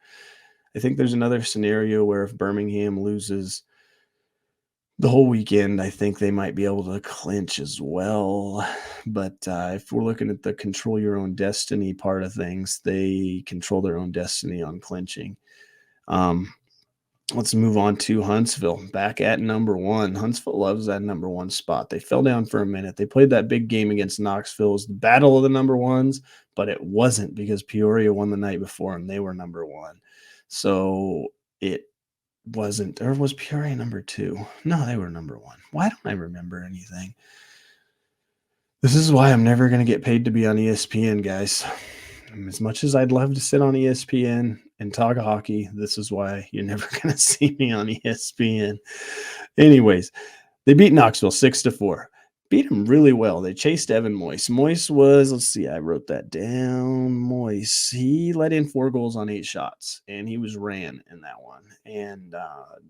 I think there's another scenario where if Birmingham loses the whole weekend, I think they might be able to clinch as well. But if we're looking at the control your own destiny part of things, they control their own destiny on clinching. Let's move on to Huntsville, back at number 1. Huntsville loves that number 1 spot. They fell down for a minute. They played that big game against Knoxville. It was the battle of the number 1s, but it wasn't, because Peoria won the night before and they were number 1. So it wasn't, or was Peoria number 2? No, they were number 1. Why don't I remember anything? This is why I'm never going to get paid to be on ESPN, guys. As much as I'd love to sit on ESPN and talk hockey, this is why you're never going to see me on ESPN. Anyways, They beat Knoxville 6-4. Beat him really well. They chased Evan Moyse. Moyse was, let's see, I wrote that down. Moyse, he let in 4 goals on 8 shots, and he was ran in that one. And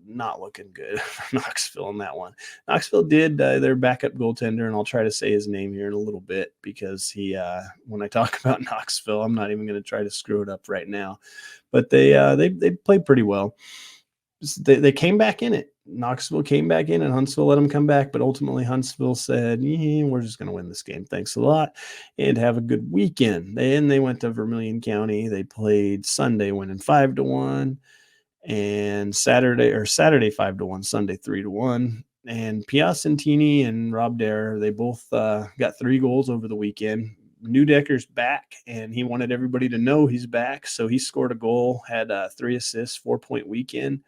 not looking good for Knoxville in that one. Knoxville did their backup goaltender, and I'll try to say his name here in a little bit because he, when I talk about Knoxville, I'm not even going to try to screw it up right now. But they played pretty well. They came back in it. Knoxville came back in and Huntsville let them come back, but ultimately Huntsville said, we're just going to win this game. Thanks a lot and have a good weekend. They went to Vermillion County. They played Sunday, winning 5-1, and Saturday 5-1, Sunday 3-1. And Piacentini and Rob Dare, they both got 3 goals over the weekend. Newdecker's back, and he wanted everybody to know he's back. So he scored a goal, had 3 assists, 4-point weekend.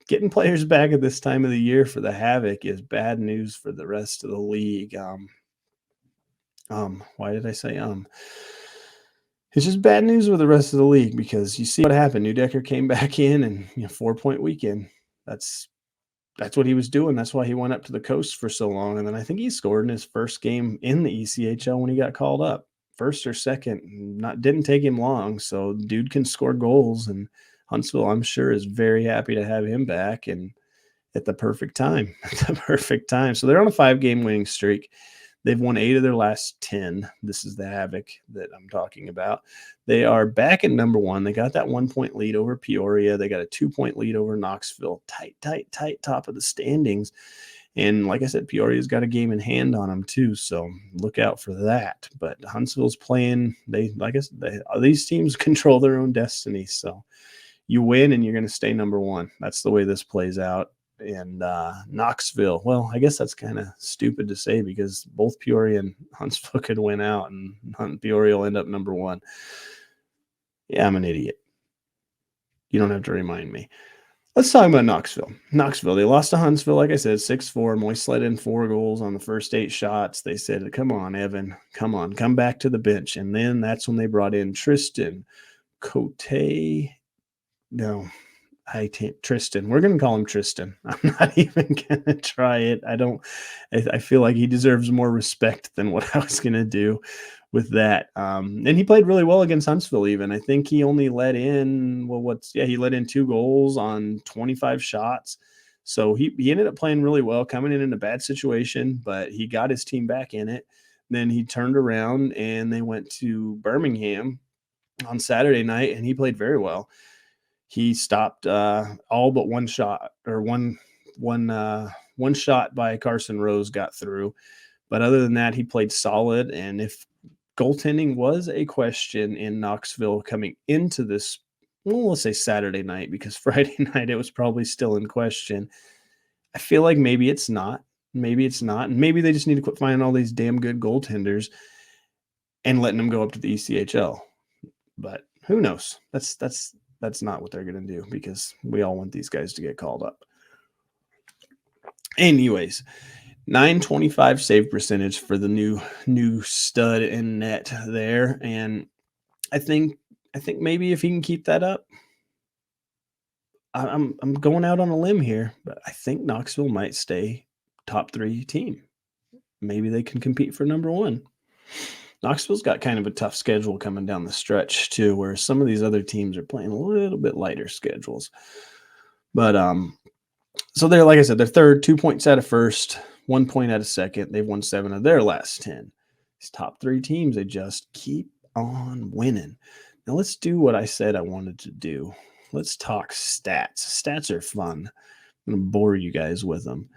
Getting players back at this time of the year for the Havoc is bad news for the rest of the league. Why did I say It's just bad news with the rest of the league because you see what happened. Newdecker came back in and 4-point weekend. That's what he was doing. That's why he went up to the coast for so long. And then I think he scored in his first game in the ECHL when he got called up. First or second. Didn't take him long. So dude can score goals, and Huntsville, I'm sure, is very happy to have him back and at the perfect time. At the perfect time. So they're on a 5-game winning streak. They've won 8 of their last 10. This is the Havoc that I'm talking about. They are back at number 1. They got that 1-point lead over Peoria. They got a 2-point lead over Knoxville. Tight top of the standings. And like I said, Peoria's got a game in hand on them too, so look out for that. But Huntsville's playing. These teams control their own destiny. So you win and you're going to stay number 1. That's the way this plays out. And Knoxville, well, I guess that's kind of stupid to say because both Peoria and Huntsville could win out and Peoria will end up number 1. Yeah, I'm an idiot. You don't have to remind me. Let's talk about Knoxville. Knoxville, they lost to Huntsville, like I said, 6-4. Moyse let in 4 goals on the first 8 shots. They said, come on, Evan. Come on, come back to the bench. And then that's when they brought in Tristan Cote. No, Tristan. We're going to call him Tristan. I'm not even going to try it. I feel like he deserves more respect than what I was going to do with that. And he played really well against Huntsville even. I think he only let in, he let in 2 goals on 25 shots. So he ended up playing really well, coming in a bad situation, but he got his team back in it. Then he turned around and they went to Birmingham on Saturday night and he played very well. He stopped all but one shot, or one shot by Carson Rose got through. But other than that, he played solid. And if goaltending was a question in Knoxville coming into this, well, let's say Saturday night, because Friday night it was probably still in question. I feel like maybe it's not. Maybe it's not. And maybe they just need to quit finding all these damn good goaltenders and letting them go up to the ECHL. But who knows? That's not what they're going to do because we all want these guys to get called up. Anyways, .925 save percentage for the new stud in net there. And I think maybe if he can keep that up, I'm going out on a limb here, but I think Knoxville might stay top 3 team. Maybe they can compete for number 1. Knoxville's got kind of a tough schedule coming down the stretch too, where some of these other teams are playing a little bit lighter schedules. But so they're, like I said, they're third, 2 points out of first, 1 point out of second. They've won 7 of their last 10. These top 3 teams, they just keep on winning. Now let's do what I said I wanted to do. Let's talk stats. Stats are fun. I'm going to bore you guys with them.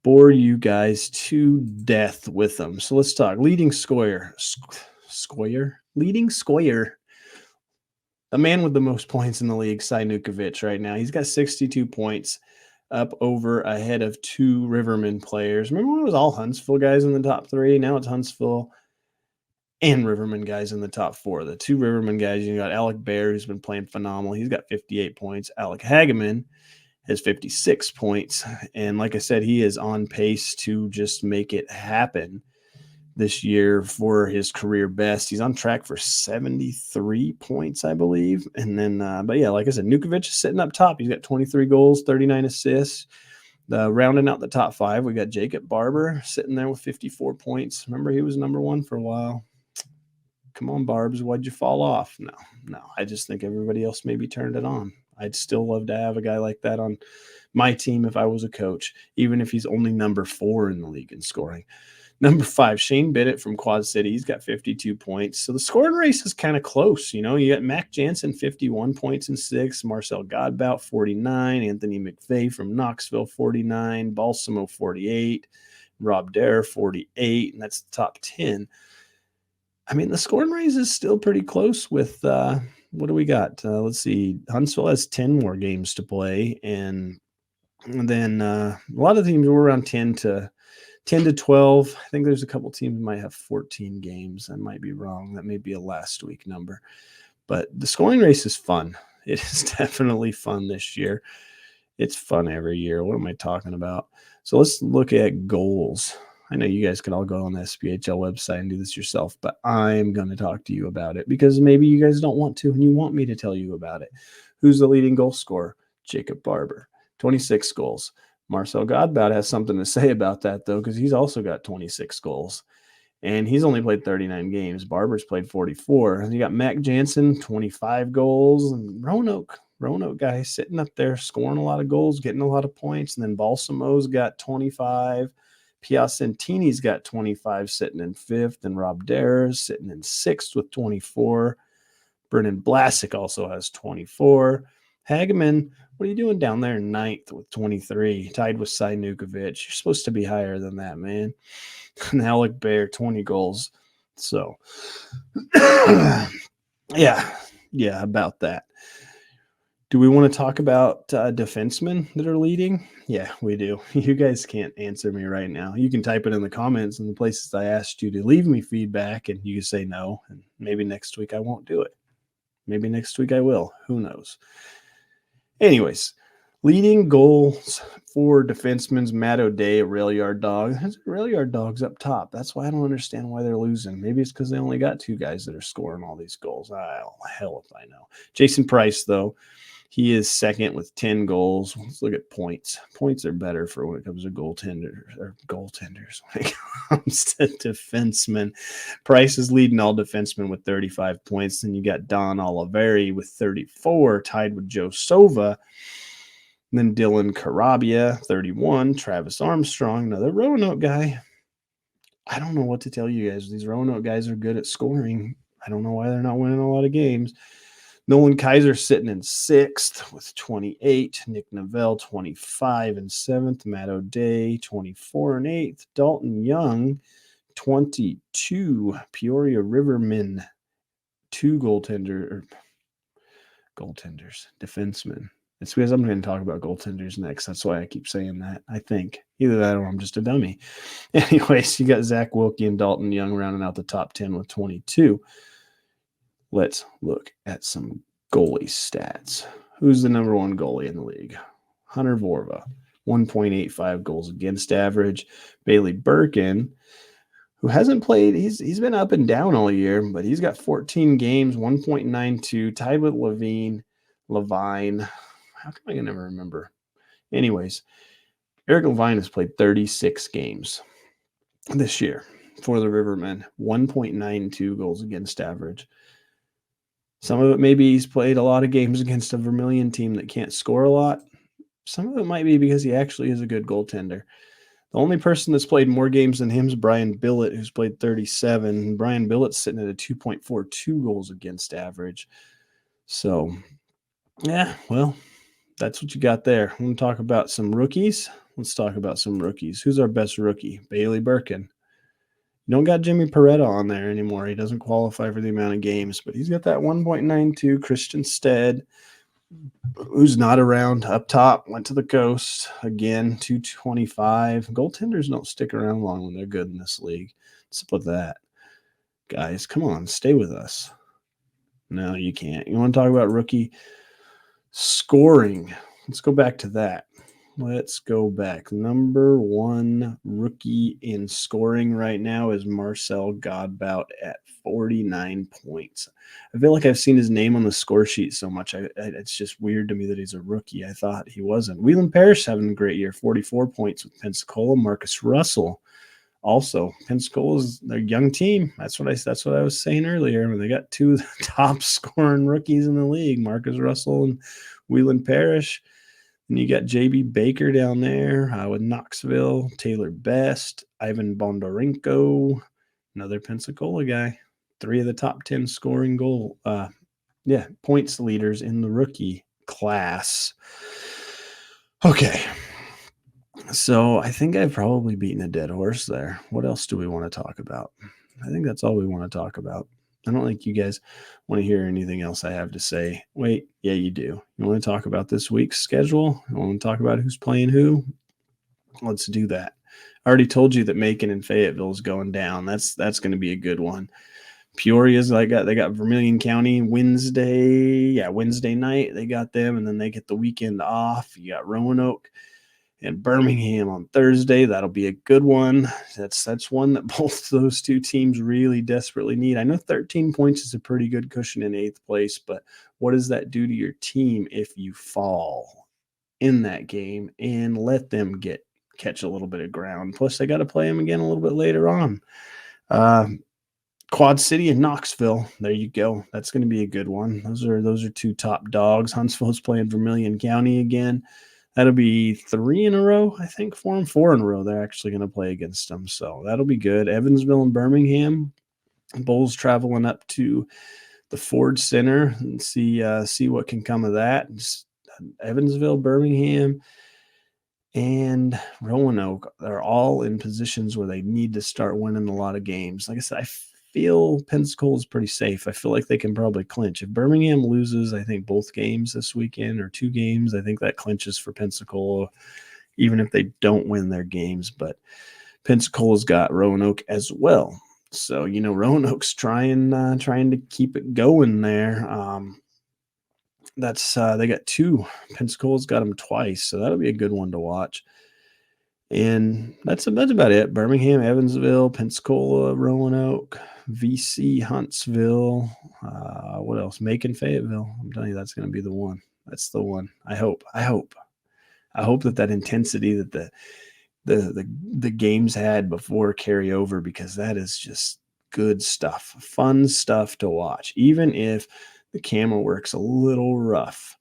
Bore you guys to death with them. So let's talk. Leading scorer. Leading scorer. The man with the most points in the league, Cy Nukovic, right now. He's got 62 points, up over ahead of 2 Rivermen players. Remember when it was all Huntsville guys in the top 3? Now it's Huntsville and Rivermen guys in the top 4. The 2 Rivermen guys, you got Alec Bear, who's been playing phenomenal. He's got 58 points. Alec Hagaman has 56 points. And like I said, he is on pace to just make it happen this year for his career best. He's on track for 73 points, I believe. And then, but yeah, like I said, Nukovic is sitting up top. He's got 23 goals, 39 assists. Rounding out the top 5, we got Jacob Barber sitting there with 54 points. Remember, he was number 1 for a while. Come on, Barbs, why'd you fall off? No, I just think everybody else maybe turned it on. I'd still love to have a guy like that on my team if I was a coach, even if he's only number 4 in the league in scoring. Number 5, Shane Bennett from Quad City. He's got 52 points. So the scoring race is kind of close. You got Mac Jansen, 51 points in 6th, Marcel Godbout, 49, Anthony McVeigh from Knoxville, 49, Balsamo, 48, Rob Dare, 48, and that's the top 10. I mean, the scoring race is still pretty close with, what do we got? Let's see. Huntsville has 10 more games to play, and then a lot of teams were around 10 to 12. I think there's a couple teams might have 14 games. I might be wrong. That may be a last week number. But the scoring race is fun. It is definitely fun this year. It's fun every year. What am I talking about? So let's look at goals. I know you guys can all go on the SPHL website and do this yourself, but I'm going to talk to you about it because maybe you guys don't want to and you want me to tell you about it. Who's the leading goal scorer? Jacob Barber, 26 goals. Marcel Godbout has something to say about that, though, because he's also got 26 goals. And he's only played 39 games. Barber's played 44. And you got Mac Jansen, 25 goals. And Roanoke guy sitting up there scoring a lot of goals, getting a lot of points. And then Balsamo's got 25. Piacentini's got 25 sitting in 5th. And Rob Dare's sitting in 6th with 24. Brennan Blasick also has 24. Hagaman, what are you doing down there in 9th with 23, tied with Cy Nukovic? You're supposed to be higher than that, man. And Alec Bear, 20 goals. So, yeah, about that. Do we want to talk about defensemen that are leading? Yeah, we do. You guys can't answer me right now. You can type it in the comments in the places I asked you to leave me feedback, and you can say no, and maybe next week I won't do it. Maybe next week I will. Who knows? Anyways, leading goals for defensemen's Matt O'Day, a rail yard dog. Rail yard dogs up top. That's why I don't understand why they're losing. Maybe it's because they only got 2 guys that are scoring all these goals. Hell if I know. Jason Price, though, he is 2nd with 10 goals. Let's look at points. Points are better for when it comes to goaltenders when it comes to defensemen. Price is leading all defensemen with 35 points. Then you got Don Oliveri with 34, tied with Joe Sova. And then Dylan Carabia, 31. Travis Armstrong, another Roanoke guy. I don't know what to tell you guys. These Roanoke guys are good at scoring. I don't know why they're not winning a lot of games. Nolan Kaiser sitting in 6th with 28. Nick Novell, 25 and 7th. Matt O'Day, 24 and 8th. Dalton Young, 22. Peoria Rivermen, 2 defensemen. It's because I'm going to talk about goaltenders next. That's why I keep saying that, I think. Either that or I'm just a dummy. Anyways, you got Zach Wilkie and Dalton Young rounding out the top 10 with 22. Let's look at some goalie stats. Who's the number 1 goalie in the league? Hunter Vorva, 1.85 goals against average. Bailey Birkin, who hasn't played, he's been up and down all year, but he's got 14 games, 1.92, tied with Levine. How come I can never remember? Anyways, Eric Levine has played 36 games this year for the Rivermen, 1.92 goals against average. Some of it maybe he's played a lot of games against a Vermillion team that can't score a lot. Some of it might be because he actually is a good goaltender. The only person that's played more games than him is Brian Billett, who's played 37. Brian Billett's sitting at a 2.42 goals against average. So, yeah, well, that's what you got there. I'm going to talk about some rookies. Let's talk about some rookies. Who's our best rookie? Bailey Birkin. You don't got Jimmy Peretta on there anymore. He doesn't qualify for the amount of games, but he's got that 1.92. Christian Stead, who's not around up top, went to the coast. Again, 225. Goaltenders don't stick around long when they're good in this league. What's up with that? Guys, come on, stay with us. No, you can't. You want to talk about rookie scoring? Let's go back to that. Let's go back. Number one rookie in scoring right now is Marcel Godbout at 49 points. I feel like I've seen his name on the score sheet so much. It's just weird to me that he's a rookie. I thought he wasn't. Whelan Parrish having a great year, 44 points with Pensacola. Marcus Russell also. Pensacola's their young team. That's what I was saying earlier. They got two of the top scoring rookies in the league, Marcus Russell and Whelan Parrish. And you got J.B. Baker down there with Knoxville, Taylor Best, Ivan Bondarenko, another Pensacola guy. 3 of the top 10 scoring points leaders in the rookie class. Okay. So I think I've probably beaten a dead horse there. What else do we want to talk about? I think that's all we want to talk about. I don't think you guys want to hear anything else I have to say. Wait, yeah, you do. You want to talk about this week's schedule? You want to talk about who's playing who? Let's do that. I already told you that Macon and Fayetteville is going down. That's going to be a good one. Peoria's they got Vermillion County Wednesday night. They got them, and then they get the weekend off. You got Roanoke and Birmingham on Thursday. That'll be a good one. That's one that both those two teams really desperately need. I know 13 points is a pretty good cushion in 8th place, but what does that do to your team if you fall in that game and let them catch a little bit of ground? Plus, they got to play them again a little bit later on. Quad City and Knoxville. There you go. That's going to be a good one. Those are 2 top dogs. Huntsville's playing Vermillion County again. That'll be 3 in a row, I think, for them. 4 in a row they're actually going to play against them. So that'll be good. Evansville and Birmingham. Bulls traveling up to the Ford Center and see what can come of that. Just Evansville, Birmingham, and Roanoke are all in positions where they need to start winning a lot of games. Like I said, I feel Pensacola is pretty safe. I feel like they can probably clinch. If Birmingham loses, I think both games this weekend or 2 games, I think that clinches for Pensacola, even if they don't win their games. But Pensacola's got Roanoke as well. So, Roanoke's trying to keep it going there. They got 2. Pensacola's got them twice, so that'll be a good one to watch. And that's about it. Birmingham, Evansville, Pensacola, Roanoke, VC, Huntsville. What else? Macon, Fayetteville. I'm telling you, that's going to be the one. That's the one. I hope that intensity that the games had before carry over, because that is just good stuff, fun stuff to watch. Even if the camera work's a little rough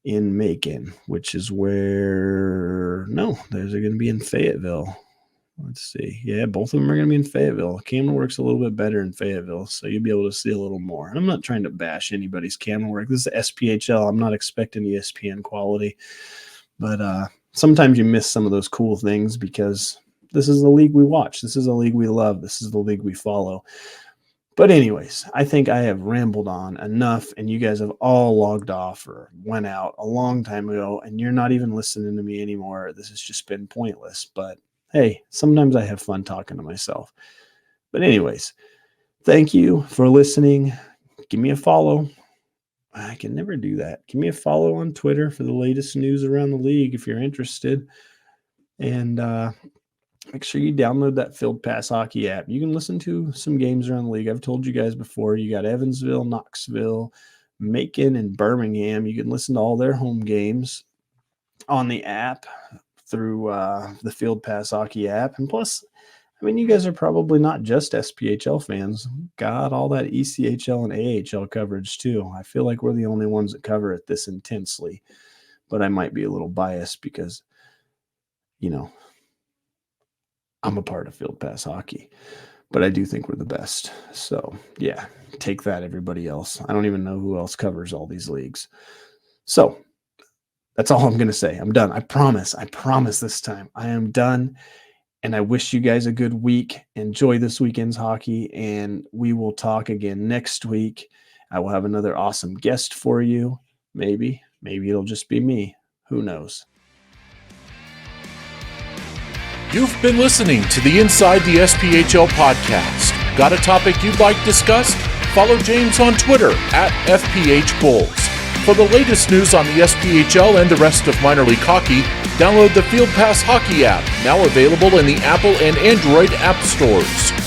in Macon, which is where those are going to be in Fayetteville. Let's see. Yeah, both of them are going to be in Fayetteville. Camera works a little bit better in Fayetteville, so you'll be able to see a little more. I'm not trying to bash anybody's camera work. This is SPHL. I'm not expecting ESPN quality, but sometimes you miss some of those cool things because this is the league we watch. This is the league we love. This is the league we follow. But anyways, I think I have rambled on enough, and you guys have all logged off or went out a long time ago, and you're not even listening to me anymore. This has just been pointless. But hey, sometimes I have fun talking to myself. But anyways, thank you for listening. Give me a follow. I can never do that. Give me a follow on Twitter for the latest news around the league if you're interested. And make sure you download that Field Pass Hockey app. You can listen to some games around the league. I've told you guys before, you got Evansville, Knoxville, Macon, and Birmingham. You can listen to all their home games on the app through the Field Pass Hockey app. And plus, you guys are probably not just SPHL fans. Got all that ECHL and AHL coverage too. I feel like we're the only ones that cover it this intensely. But I might be a little biased because, I'm a part of Field Pass Hockey, but I do think we're the best. So, yeah, take that, everybody else. I don't even know who else covers all these leagues. So, that's all I'm going to say. I'm done. I promise this time. I am done, and I wish you guys a good week. Enjoy this weekend's hockey, and we will talk again next week. I will have another awesome guest for you. Maybe it'll just be me. Who knows? You've been listening to the Inside the SPHL podcast. Got a topic you'd like discussed? Follow James on Twitter @FPHBulls. For the latest news on the SPHL and the rest of minor league hockey, Download the Field Pass Hockey app, now available in the Apple and Android app stores.